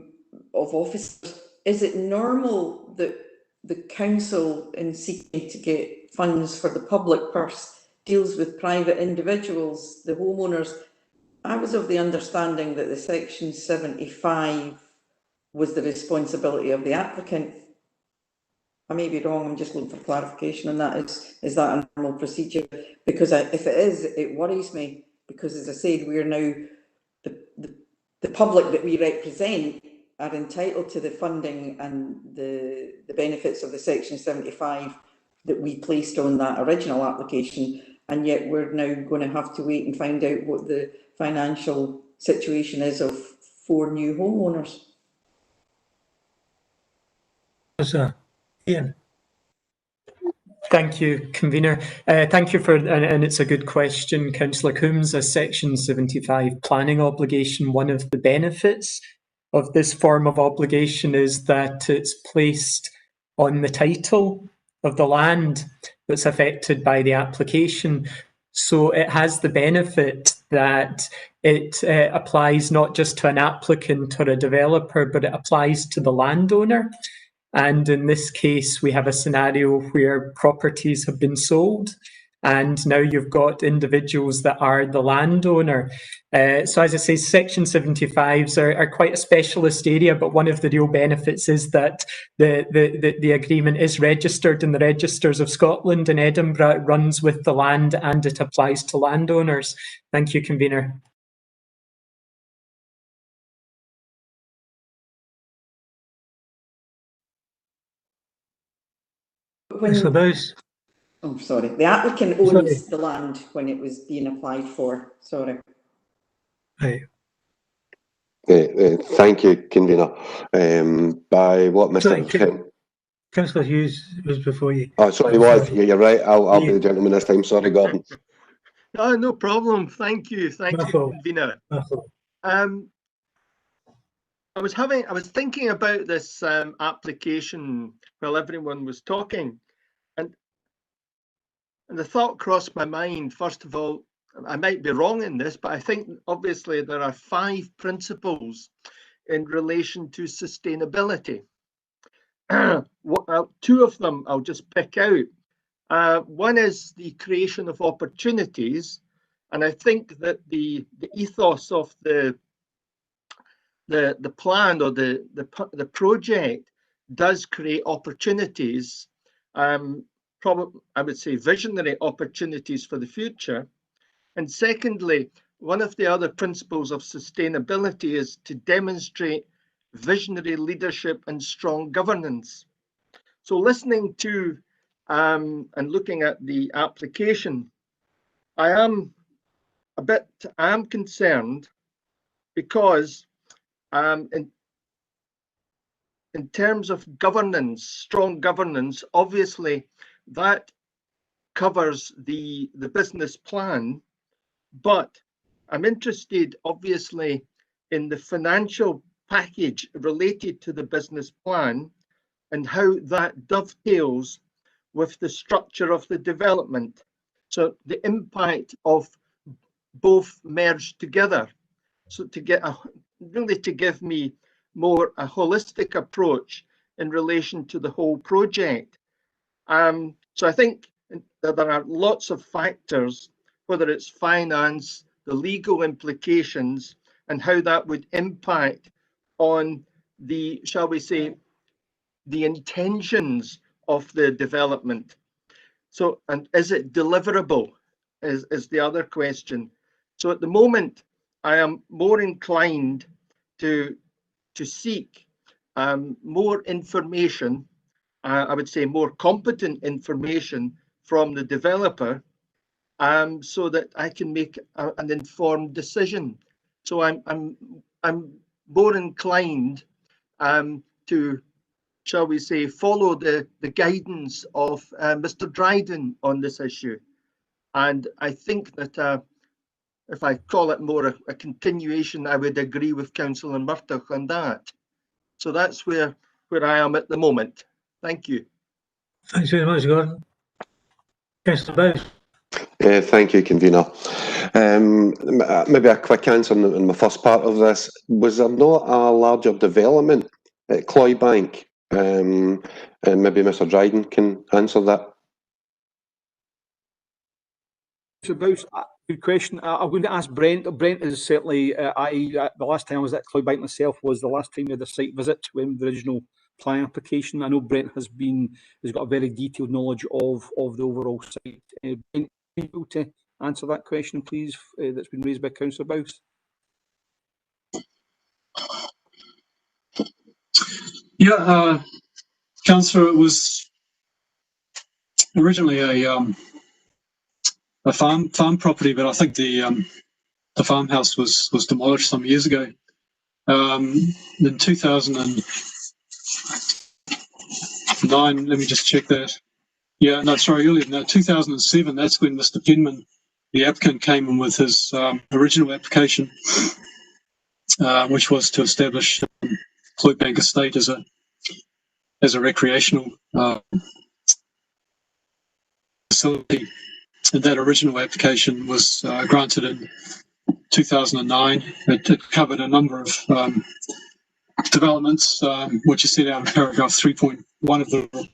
Speaker 8: officers. Is it normal that the council, in seeking to get funds for the public purse, deals with private individuals, the homeowners? I was of the understanding that the Section 75 was the responsibility of the applicant. I may be wrong, I'm just looking for clarification on that. Is that a normal procedure? Because if it is, it worries me, because as I said, we are now, the public that we represent are entitled to the funding and the benefits of the Section 75 that we placed on that original application, and yet we're now going to have to wait and find out what the financial situation is of 4 new homeowners.
Speaker 2: Ian.
Speaker 3: Thank you, convener. Thank you for, and it's a good question, Councillor Coombs. A Section 75 planning obligation, one of the benefits of this form of obligation is that it's placed on the title of the land that's affected by the application. So it has the benefit that it applies not just to an applicant or a developer, but it applies to the landowner. And in this case, we have a scenario where properties have been sold, and now you've got individuals that are the landowner. So as I say, Section 75s are quite a specialist area, but one of the real benefits is that the agreement is registered in the Registers of Scotland in Edinburgh. It runs with the land and it applies to landowners. Thank you, convener.
Speaker 8: Oh, sorry. The applicant owns the land when it was being applied for. Sorry.
Speaker 2: Right.
Speaker 11: Thank you, convener. By what Mr.
Speaker 2: Councillor Hughes was before you.
Speaker 11: Oh, sorry, you're right. I'll be the gentleman this time. Sorry, Gordon.
Speaker 9: No problem. Thank you, convener. I was thinking about this application while everyone was talking, and the thought crossed my mind. First of all, I might be wrong in this, but I think obviously there are 5 principles in relation to sustainability. 2 of them I'll just pick out. One is the creation of opportunities, and I think that the ethos of the plan or the project does create opportunities, probably I would say visionary opportunities for the future. And secondly, one of the other principles of sustainability is to demonstrate visionary leadership and strong governance. So listening to and looking at the application, I am concerned because in terms of governance, strong governance, obviously that covers the business plan, but I'm interested obviously in the financial package related to the business plan and how that dovetails with the structure of the development. So the impact of both merged together. So to get really to give me more a holistic approach in relation to the whole project. So I think that there are lots of factors, whether it's finance, the legal implications, and how that would impact on the, shall we say, the intentions of the development. So, and is it deliverable is the other question. So at the moment, I am more inclined to seek more information, I would say more competent information from the developer, so that I can make an informed decision. So I'm more inclined to, shall we say, follow the guidance of Mr. Dryden on this issue. And I think that if I call it more a continuation, I would agree with Councillor Murtough on that. So that's where I am at the moment. Thank you.
Speaker 2: Thanks very much, Gordon. Councillor Bowes.
Speaker 11: Thank you, Convener. Maybe a quick answer in my first part of this. Was there not a larger development at Cloybank? And maybe Mr. Dryden can answer that.
Speaker 5: So, Bowes, good question. I'm going to ask Brent. Brent is certainly, the last time I was at Cloybank myself was the last time we had a site visit when the original planning application. I know Brent has got a very detailed knowledge of the overall site. Brent, able to answer that question, please, that's been raised by Councillor Bowes?
Speaker 6: Yeah, Councillor, it was originally a farm property, but I think the farmhouse was demolished some years ago. In 2009, let me just check that. Yeah, no, sorry, earlier, no, 2007, that's when Mr. Penman, the applicant, came in with his original application, which was to establish Cloybank Estate as a recreational facility. And that original application was granted in 2009. It covered a number of developments, which is set out in paragraph 3.1 of the report.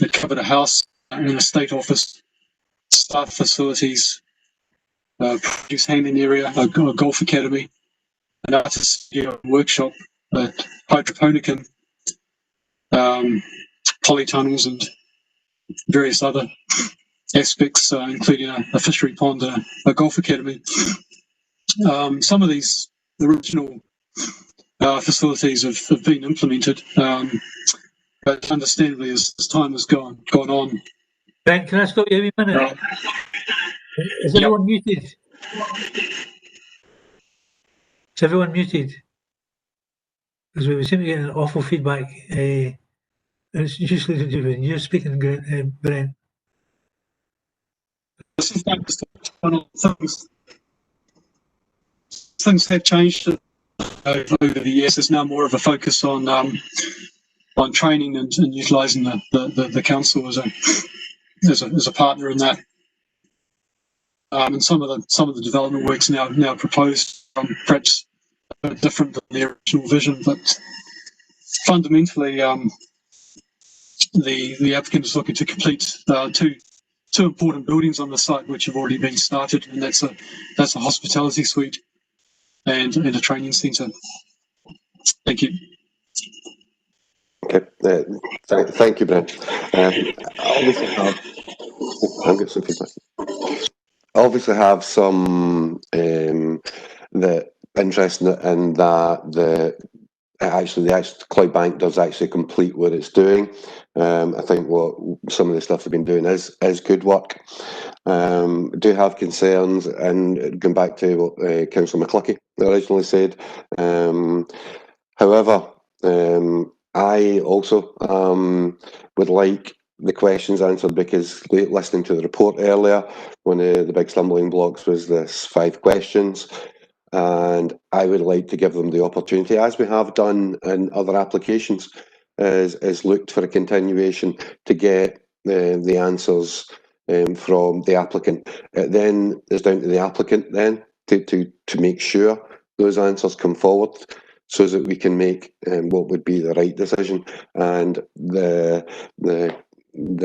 Speaker 6: It covered a house, an estate office, staff facilities, produce handling area, a golf academy, an artist studio workshop, hydroponicum, polytunnels, and various other aspects, including a fishery pond, a golf academy. Some of these original facilities have been implemented, but understandably, as time has gone on.
Speaker 2: Ben, can I stop you a wee minute? Is everyone muted? Is everyone muted? Because we seem to get an awful feedback. It's usually to do when you're speaking, Brent.
Speaker 6: Things have changed over the years. There's now more of a focus on training and utilising the council as a partner in that. and some of the development works now proposed, perhaps a bit different than the original vision, but fundamentally, the applicant is looking to complete two important buildings on the site which have already been started, and that's a hospitality suite and a training centre. Thank you.
Speaker 11: Okay, thank you, Brent. Obviously I'll get some feedback. Obviously have some the interest in that the Cloybank does actually complete what it's doing. I think what some of the stuff they've been doing is good work. Do have concerns, and going back to what Councillor McCluckie originally said. However, I also would like the questions answered, because listening to the report earlier, one of the big stumbling blocks was this 5 questions. And I would like to give them the opportunity, as we have done in other applications, is looked for a continuation to get the answers from the applicant. It then is down to the applicant then to make sure those answers come forward, so that we can make what would be the right decision, and the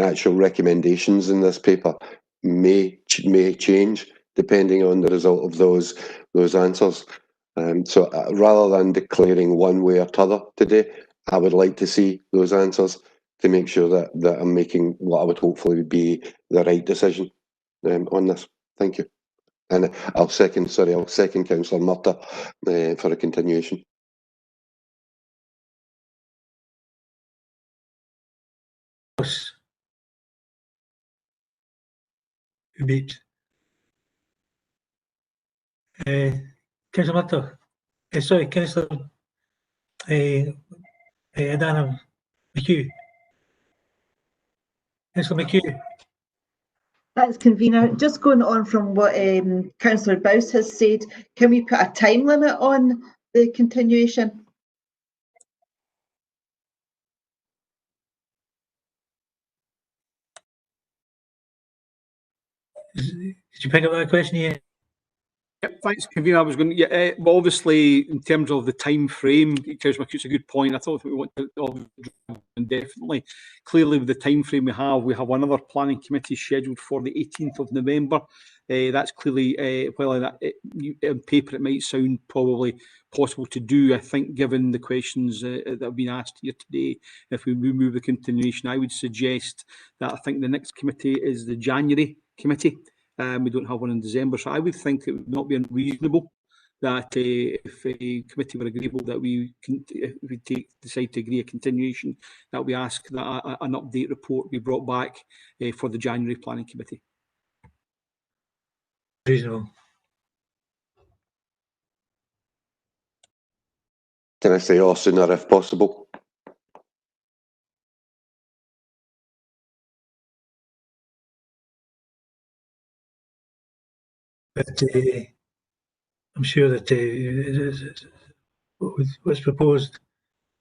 Speaker 11: actual recommendations in this paper may change depending on the result of those answers. So rather than declaring one way or t'other today, I would like to see those answers to make sure that I'm making what I would hopefully be the right decision on this. Thank you. And I'll second Councillor Murtagh for a continuation.
Speaker 2: Councillor Murtagh, sorry, Councillor Adana McHugh. Councillor McHugh.
Speaker 12: Thanks, convener. Just going on from what Councillor Bowes has said, can we put a time limit on the continuation?
Speaker 2: Did you pick up that question yet?
Speaker 5: Yeah, thanks, convener. I was going to, well, obviously, in terms of the time frame, it's a good point. I thought we want to indefinitely. Clearly, with the time frame we have another planning committee scheduled for the 18th of November. That's clearly, while on paper it might sound probably possible to do, I think, given the questions that have been asked here today, if we move the continuation, I would suggest that I think the next committee is the January committee. We don't have one in December, so I would think it would not be unreasonable that if a committee were agreeable that if we decide to agree a continuation, that we ask that an update report be brought back for the January planning committee.
Speaker 2: Reasonable.
Speaker 11: Can I say or sooner if possible?
Speaker 2: But I'm sure that what's proposed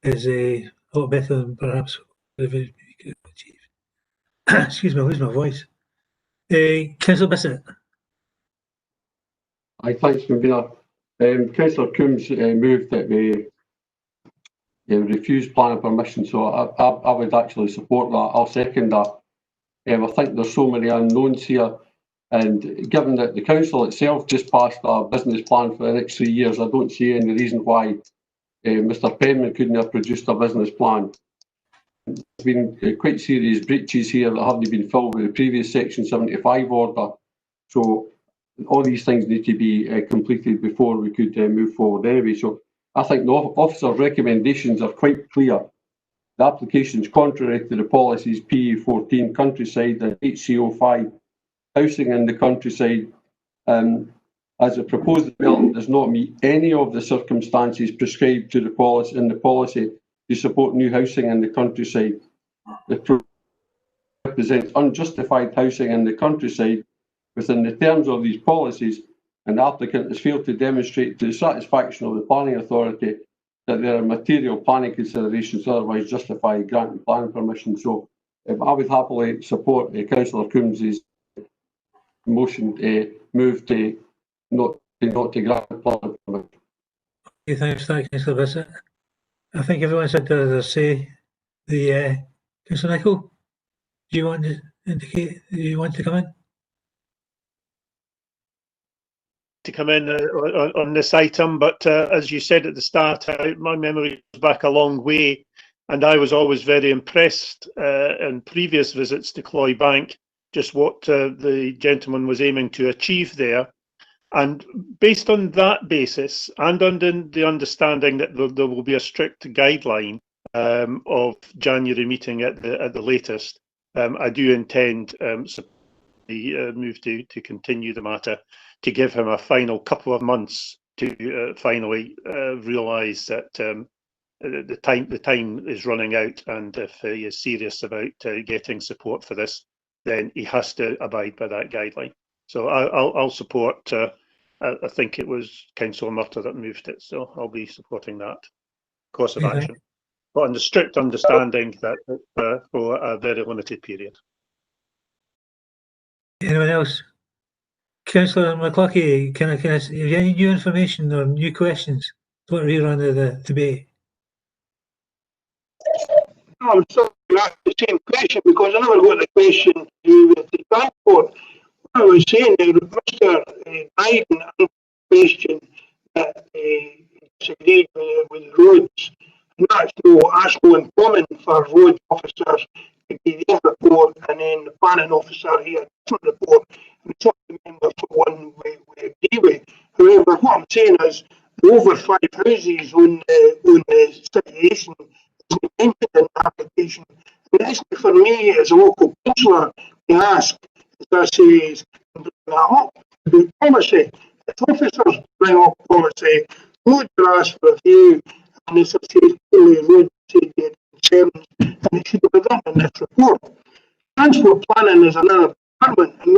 Speaker 2: is a lot better than perhaps we could achieve. Excuse me, I lose my voice. Councillor Bissett.
Speaker 13: Thanks, convener. Councillor Coombs moved that we refuse planning permission, so I would actually support that. I'll second that. I think there's so many unknowns here, and given that the council itself just passed a business plan for the next 3 years, I don't see any reason why Mr Penman couldn't have produced a business plan. There's been quite serious breaches here that haven't been filled with the previous Section 75 order, so all these things need to be completed before we could move forward anyway. So I think the officer's recommendations are quite clear. The application is contrary to the policies PE14 countryside and HCO5 housing in the countryside, as a proposed development does not meet any of the circumstances prescribed to the policy in the policy to support new housing in the countryside. It represents unjustified housing in the countryside within the terms of these policies, and the applicant has failed to demonstrate to the satisfaction of the planning authority that there are material planning considerations otherwise justify granting planning permission. So I would happily support Councillor Coombs's motion move to not to grant the planning permission.
Speaker 2: Okay, thanks, Councillor Bissett. I think everyone's had their say. The Councillor Nicholl, do you want to indicate? Do you want to come in?
Speaker 4: To come in on this item, but as you said at the start, my memory goes back a long way, and I was always very impressed in previous visits to Cloybank, just what the gentleman was aiming to achieve there. And based on that basis, and under the understanding that there will be a strict guideline of January meeting at the latest, I do intend the move to continue the matter, to give him a final couple of months to finally realise that the time is running out, and if he is serious about getting support for this, then he has to abide by that guideline. So I'll support. I think it was Councillor Murtagh that moved it, so I'll be supporting that course of action, but on the strict understanding that for a very limited period.
Speaker 2: Anyone else? Councillor McCluckie, can I have any new information or new questions to rerun the debate?
Speaker 1: I'm sorry to ask the same question because I never got the question to do with the transport. What I was saying there, Mr. Biden asked a question that disagreed with roads, and that's no uncommon for road officers to be their report and then the planning officer here a different report, and it's up to member for one we agree with. However, what I'm saying is the over 5 houses on the situation is mentioned in the application. And it's for me as a local councillor to ask, as I say, bring that up, about policy. If officers bring up policy, roads are asked for review, and as I say, clearly roads say they had concerns, and it should be done in this report. Transport planning is another department, and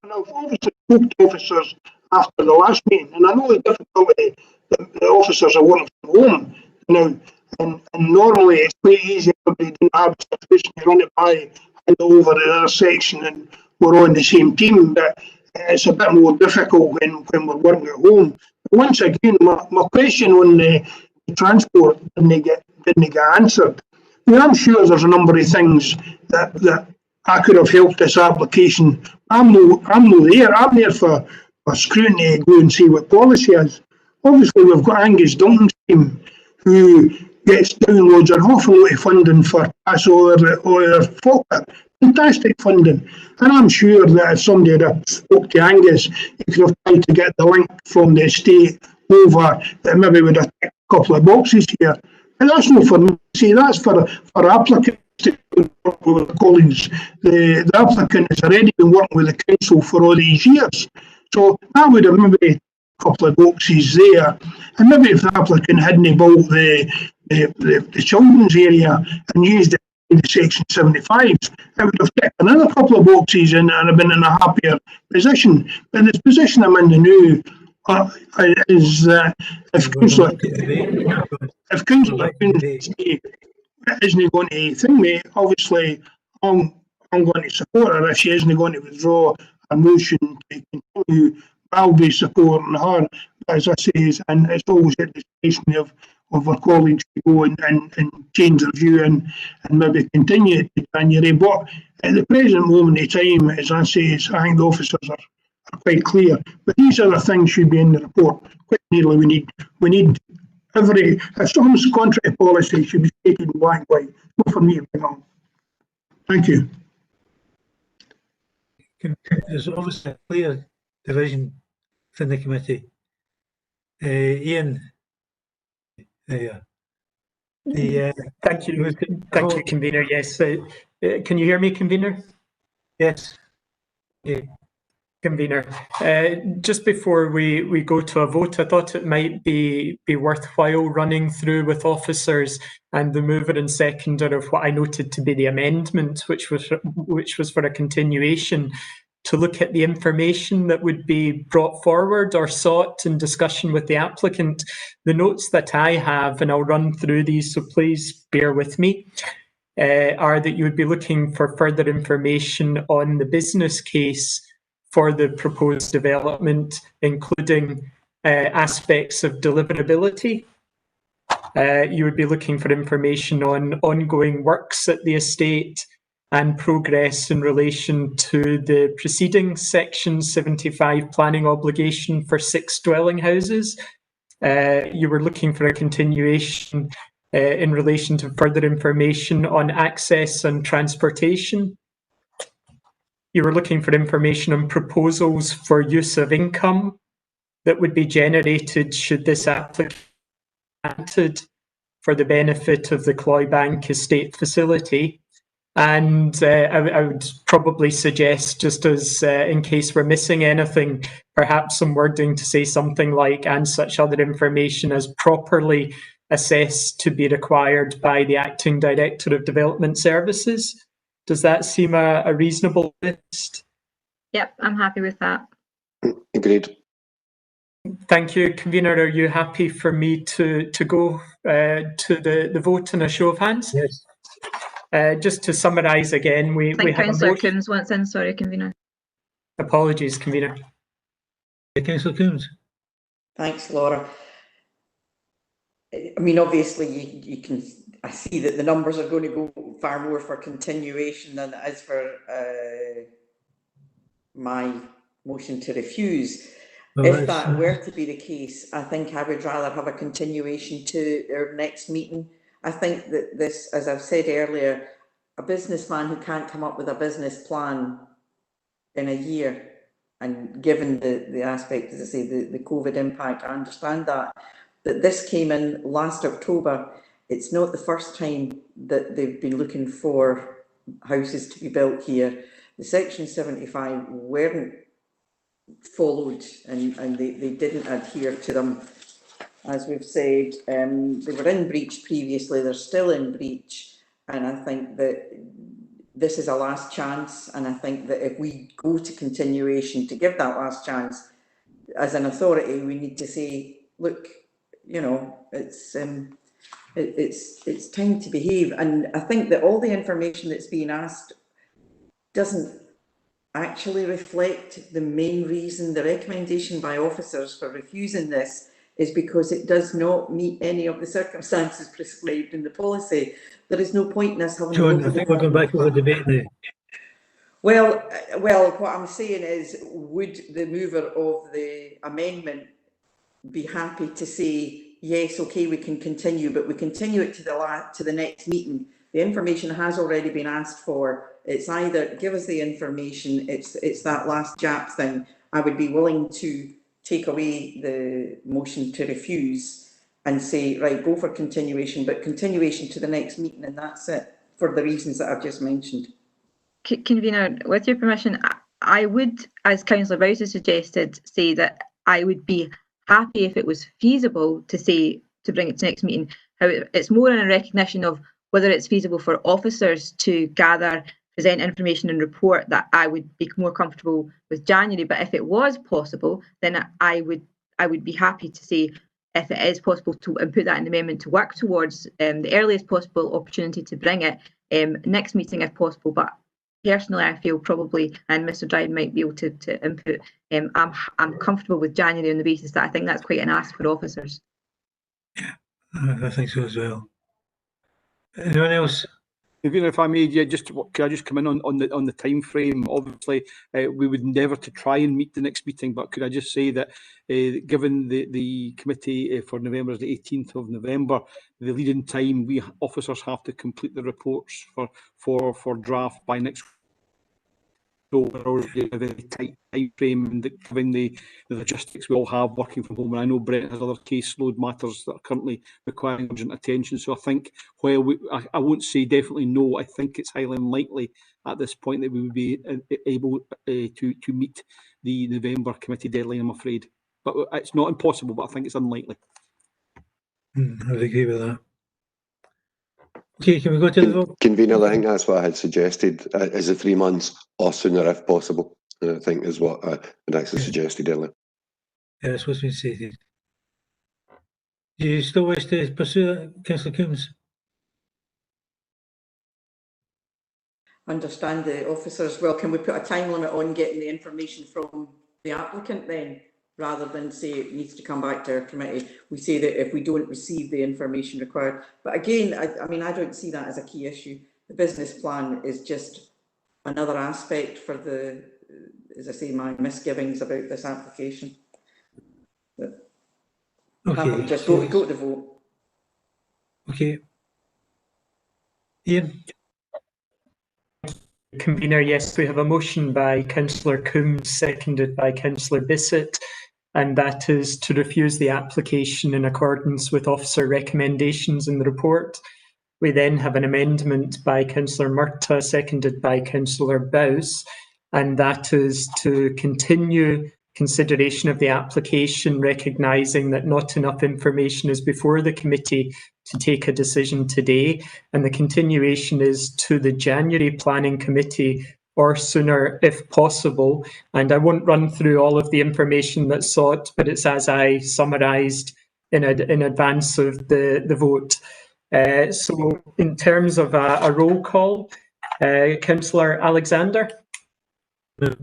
Speaker 1: I've obviously spoken to officers after the last meeting, and I know the difficulty that the officers are working from home now, and normally it's quite easy. Everybody didn't have a situation, you run it by and over the other section, and we're on the same team, but it's a bit more difficult when we're working at home. But once again, my question on the transport didn't get answered. I mean, I'm sure there's a number of things that I could have helped this application. I'm no there. I'm there for scrutiny, go and see what policy is. Obviously, we've got Angus Duncan's team who gets downloads an awful lot of funding for us or Falkirk. Fantastic funding. And I'm sure that if somebody had have spoke to Angus, he could have tried to get the link from the estate over, that maybe would have ticked a couple of boxes here. And that's not for me. See, that's for applicants to work with the colleagues. The applicant has already been working with the council for all these years. So that would have maybe a couple of boxes there. And maybe if the applicant hadn't built the children's area and used it in the section 75s, I would have ticked another couple of boxes and I've been in a happier position. But the position I'm in the new is that if Councillor isn't going to think me, obviously I'm going to support her. If she isn't going to withdraw a motion to continue, I'll be supporting her. As I say, and it's always at the discretion of our colleagues to go and change their view and maybe continue it to January. But at the present moment in time, as I say, I think the officers are quite clear. But these other things should be in the report. Quite clearly, we need every, if someone's contrary policy should be stated in black and white. Not for me, thank you.
Speaker 2: There's obviously a clear division within the committee. Ian, there.
Speaker 3: Thank you, convener. Yes, can you hear me, convener?
Speaker 2: Yes.
Speaker 3: Yeah. Convener, just before we go to a vote, I thought it might be worthwhile running through with officers and the mover and seconder of what I noted to be the amendment, which was for a continuation, to look at the information that would be brought forward or sought in discussion with the applicant. The notes that I have, and I'll run through these, so please bear with me, are that you would be looking for further information on the business case for the proposed development, including aspects of deliverability. You would be looking for information on ongoing works at the estate and progress in relation to the preceding Section 75 planning obligation for 6 dwelling houses. You were looking for a continuation in relation to further information on access and transportation. You were looking for information on proposals for use of income that would be generated should this application be granted for the benefit of the Cloybank estate facility. And I would probably suggest, just as in case we're missing anything, perhaps some wording to say something like, and such other information as properly assessed to be required by the Acting Director of Development Services. Does that seem a reasonable list?
Speaker 10: Yep, I'm happy with that.
Speaker 11: Agreed.
Speaker 3: Thank you. Convener, are you happy for me to go to the vote in a show of hands?
Speaker 2: Yes.
Speaker 3: Just to summarise again, we have
Speaker 10: Councillor Coombs wants in. Sorry, Convener.
Speaker 3: Apologies, Convener.
Speaker 2: Councillor Coombs.
Speaker 8: Thanks, Laura. I mean, obviously, you can. I see that the numbers are going to go far more for continuation than it is for my motion to refuse.
Speaker 2: Well,
Speaker 8: if that were to be the case, I think I would rather have a continuation to our next meeting. I think that this, as I've said earlier, a businessman who can't come up with a business plan in a year, and given the aspect, as I say, the COVID impact, I understand that this came in last October. It's not the first time that they've been looking for houses to be built here. The Section 75 weren't followed, and they didn't adhere to them. As we've said, they were in breach previously, they're still in breach, and I think that this is a last chance, and I think that if we go to continuation to give that last chance, as an authority, we need to say, look, you know, it's time to behave. And I think that all the information that's being asked doesn't actually reflect the main reason. The recommendation by officers for refusing this is because it does not meet any of the circumstances prescribed in the policy. There is no point in us having
Speaker 2: John, I think we're going back to the debate now.
Speaker 8: Well, what I'm saying is, would the mover of the amendment be happy to say, yes, okay, we can continue, but we continue it to the next meeting? The information has already been asked for. It's either give us the information, it's that last JAP thing. I would be willing to take away the motion to refuse and say, right, go for continuation, but continuation to the next meeting, and that's it, for the reasons that I've just mentioned.
Speaker 10: Convener, with your permission, I would, as Councillor Bowser suggested, say that I would be happy if it was feasible to say to bring it to next meeting. However, it's more in a recognition of whether it's feasible for officers to gather, present information and report, that I would be more comfortable with January. But if it was possible, then I would be happy to say, if it is possible, to put that in the amendment to work towards the earliest possible opportunity to bring it next meeting if possible. But personally, I feel probably, and Mr. Dryden might be able to input, I'm comfortable with January on the basis that I think that's quite an ask for officers.
Speaker 2: Yeah, I think so as well. Anyone else?
Speaker 5: Even if I may, yeah, could I just come in on the time frame? Obviously, we would endeavour to try and meet the next meeting, but could I just say that given the committee for November is the 18th of November, the lead-in time, we officers have to complete the reports for draft by next. So we're a very tight time frame, and given the logistics we all have working from home, and I know Brett has other caseload matters that are currently requiring urgent attention. So I think, while I won't say definitely no, I think it's highly unlikely at this point that we would be able to meet the November committee deadline, I'm afraid. But it's not impossible, but I think it's unlikely.
Speaker 2: I would agree with that. Okay, can we go to the vote?
Speaker 11: Convener, I think that's what I had suggested, is the 3 months or sooner if possible. I think is what I had actually suggested earlier.
Speaker 2: Yeah, that's what's been stated. Do you still wish to pursue that, Councillor Coombs?
Speaker 8: understand the officers. Well, can we put a time limit on getting the information from the applicant then, rather than say it needs to come back to our committee? We say that if we don't receive the information required. But again, I mean, I don't see that as a key issue. The business plan is just another aspect for the, as I say, my misgivings about this application. But
Speaker 2: Okay.
Speaker 8: Just go to the vote.
Speaker 2: Okay. Ian?
Speaker 3: Convener, yes, we have a motion by Councillor Coombs, seconded by Councillor Bissett, and that is to refuse the application in accordance with officer recommendations in the report. We then have an amendment by Councillor Murtagh, seconded by Councillor Bowes, and that is to continue consideration of the application, recognising that not enough information is before the committee to take a decision today, and the continuation is to the January Planning Committee or sooner if possible. And I won't run through all of the information that's sought, but it's as I summarised in advance of the vote. So in terms of a roll call, Councillor Alexander?
Speaker 2: No.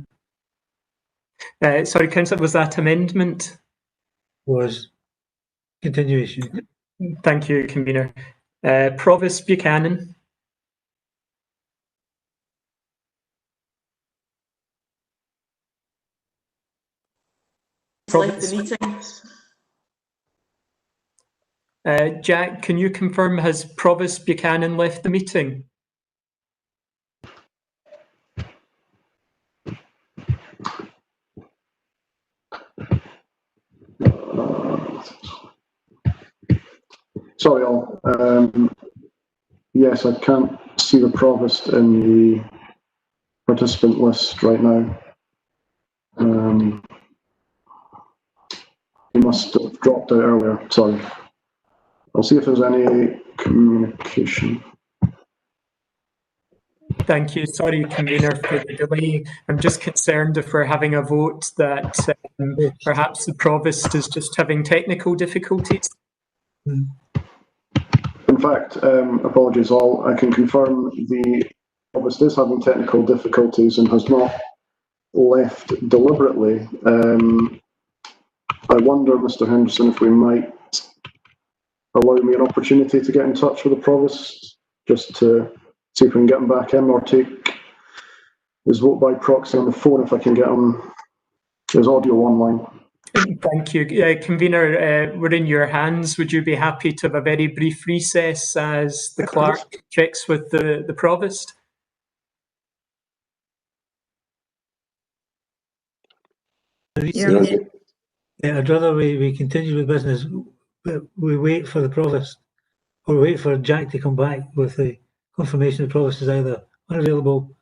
Speaker 3: Sorry, Councillor, was that amendment?
Speaker 2: Was continuation.
Speaker 3: Thank you, Convener. Provost Buchanan?
Speaker 8: Left the meeting.
Speaker 3: Jack, can you confirm, has Provost Buchanan left the meeting?
Speaker 14: Sorry, all. Yes, I can't see the provost in the participant list right now. He must have dropped out earlier. Sorry. I'll see if there's any communication.
Speaker 3: Thank you. Sorry, Convener, for the delay. I'm just concerned if we're having a vote that perhaps the Provost is just having technical difficulties.
Speaker 14: In fact, apologies all, I can confirm the Provost is having technical difficulties and has not left deliberately. I wonder, Mr. Henderson, if we might allow me an opportunity to get in touch with the Provost, just to see if we can get him back in, or take his vote by proxy on the phone if I can get him his audio online.
Speaker 3: Thank you. Convener, we're in your hands. Would you be happy to have a very brief recess as the clerk checks with the Provost?
Speaker 2: Yeah, I'd rather we continue with business, but we wait for the Provost, or wait for Jack to come back with the confirmation the Provost is either unavailable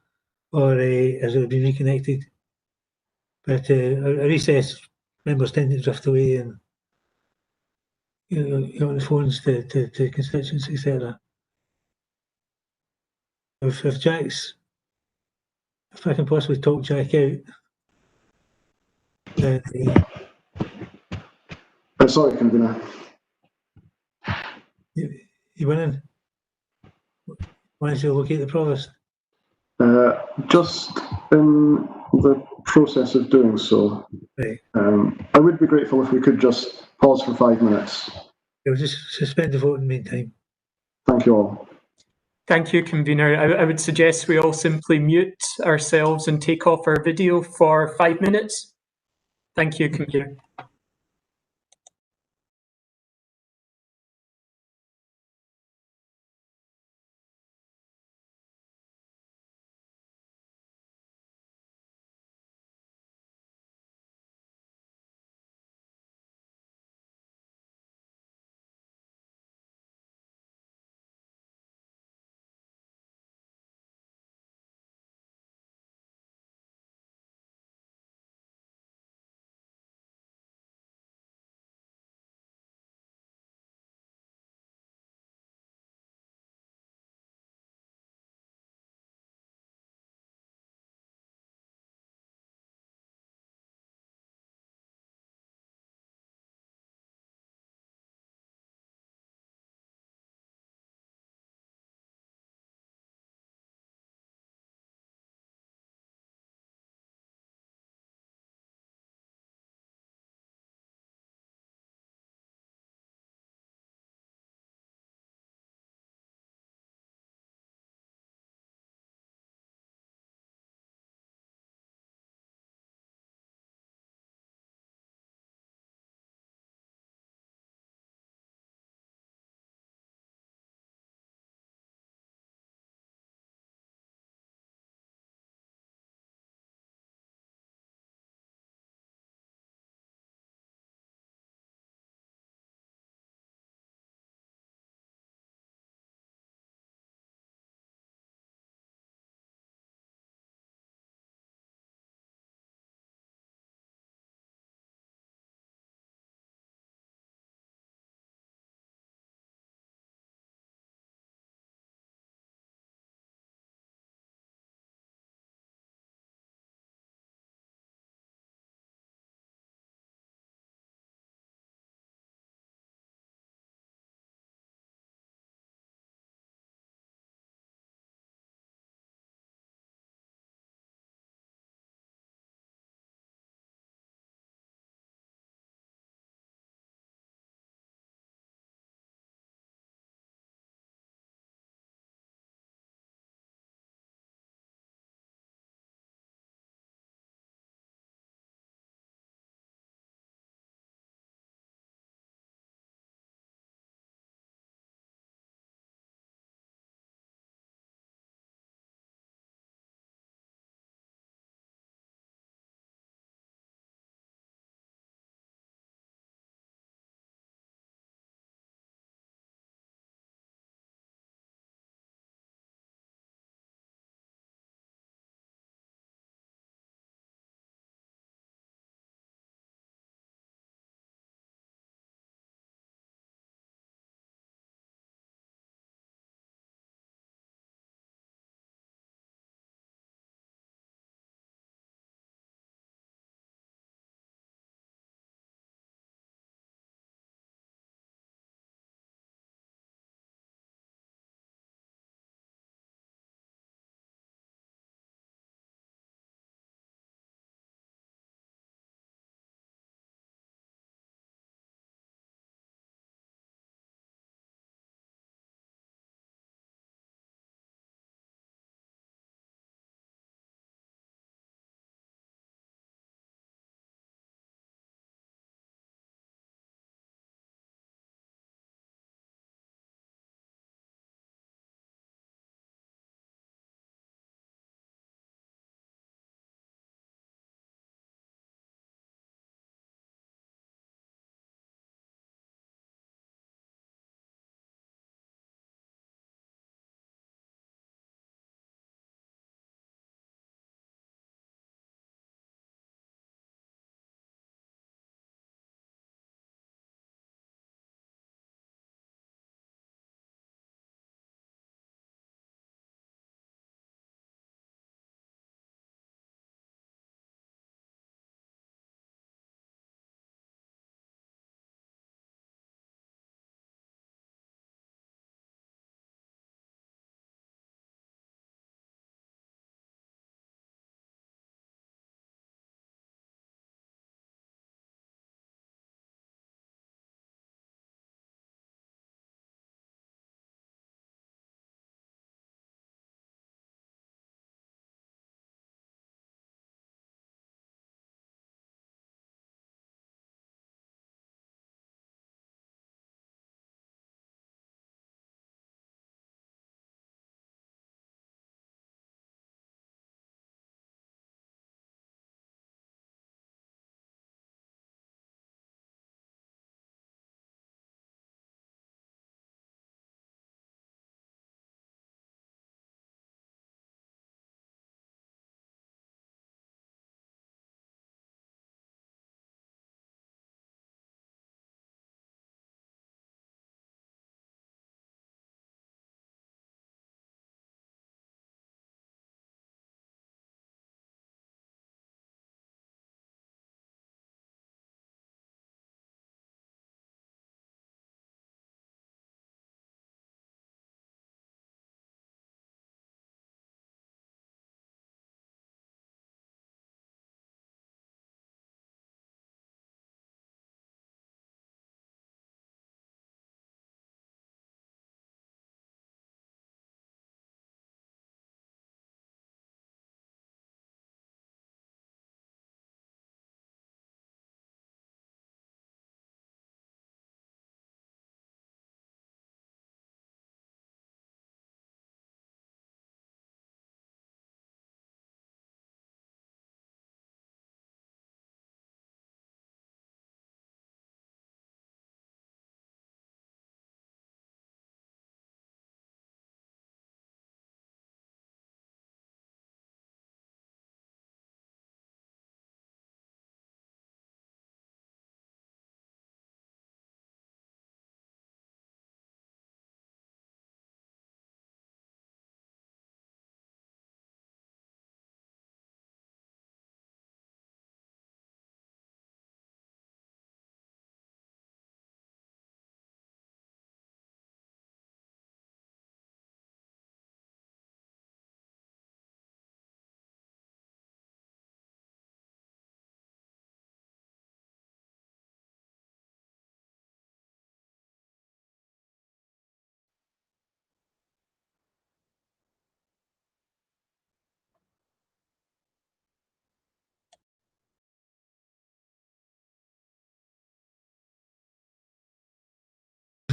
Speaker 2: or has it been reconnected. But a recess, members tend to drift away and on the phones to constituents, etc. If I can possibly talk Jack out, then
Speaker 14: sorry, Convener.
Speaker 2: You winning? Why don't you locate the Provost?
Speaker 14: Just in the process of doing so.
Speaker 2: Right.
Speaker 14: I would be grateful if we could just pause for 5 minutes.
Speaker 2: We'll just suspend the vote in the meantime.
Speaker 14: Thank you all.
Speaker 3: Thank you, Convener. I would suggest we all simply mute ourselves and take off our video for 5 minutes. Thank you, Convener.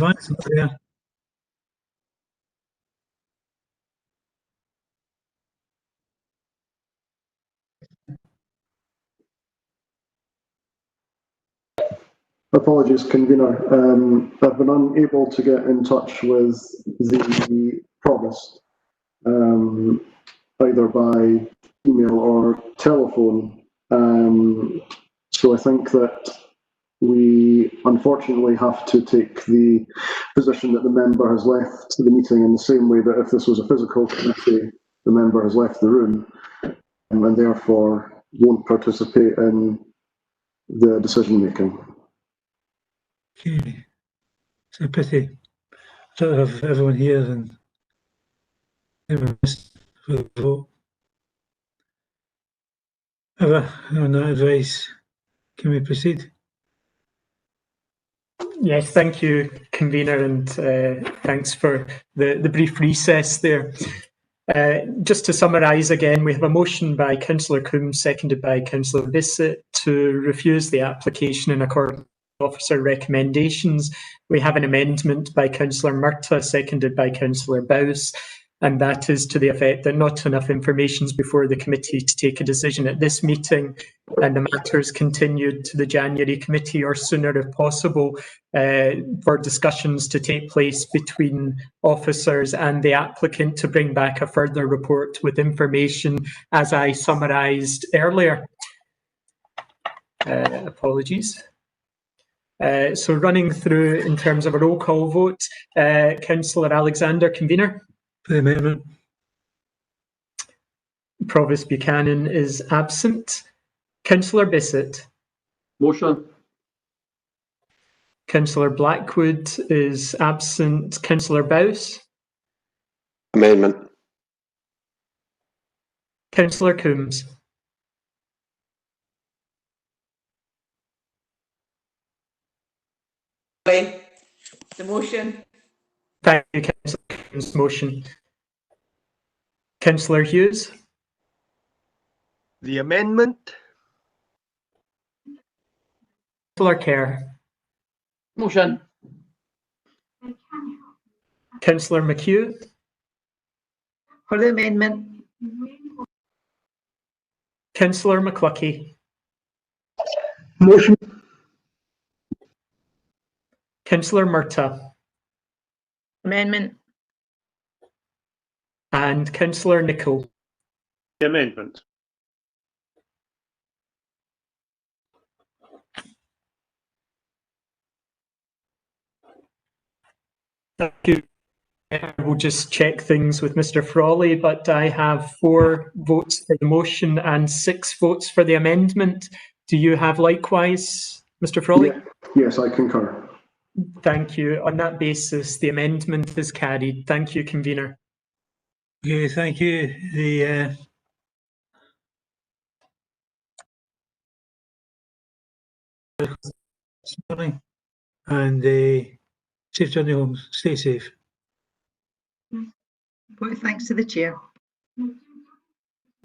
Speaker 2: Advance, yeah.
Speaker 14: Apologies, convener. I've been unable to get in touch with the provost, either by email or telephone. So I think that we unfortunately have to take the position that the member has left the meeting in the same way that if this was a physical committee, the member has left the room and therefore won't participate in the decision making.
Speaker 2: Okay. It's a pity. Sort of have everyone here and everyone missed for the vote. However, on that advice, can we proceed?
Speaker 3: Yes, thank you, convener, and thanks for the brief recess there. Just to summarise again, we have a motion by Councillor Coombs, seconded by Councillor Bissett, to refuse the application in accordance with officer recommendations. We have an amendment by Councillor Murtagh, seconded by Councillor Bowes, and that is to the effect that not enough information is before the committee to take a decision at this meeting, and the matter is continued to the January committee or sooner if possible, for discussions to take place between officers and the applicant to bring back a further report with information as I summarised earlier. Apologies. So running through in terms of a roll call vote, Councillor Alexander, convener.
Speaker 2: For the amendment.
Speaker 3: Provost Buchanan is absent. Councillor Bissett.
Speaker 13: Motion.
Speaker 3: Councillor Blackwood is absent. Councillor Bowes.
Speaker 11: Amendment.
Speaker 3: Councillor Coombs.
Speaker 8: The motion.
Speaker 3: Thank you, Councillor Coombs. Motion. Councillor Hughes.
Speaker 9: The amendment.
Speaker 3: Councillor Kerr.
Speaker 13: Motion.
Speaker 3: Councillor McHugh.
Speaker 12: For the amendment.
Speaker 3: Councillor McCluckie.
Speaker 1: Motion.
Speaker 3: Councillor Murtagh.
Speaker 10: Amendment.
Speaker 3: And Councillor Nicholl.
Speaker 4: The amendment.
Speaker 3: Thank you. We'll just check things with Mr. Frawley, but I have 4 votes for the motion and 6 votes for the amendment. Do you have likewise, Mr. Frawley?
Speaker 14: Yeah. Yes, I concur.
Speaker 3: Thank you. On that basis, the amendment is carried. Thank you, convener.
Speaker 2: Okay, thank you. The and safe journey home. Stay safe.
Speaker 12: Well, thanks to the chair.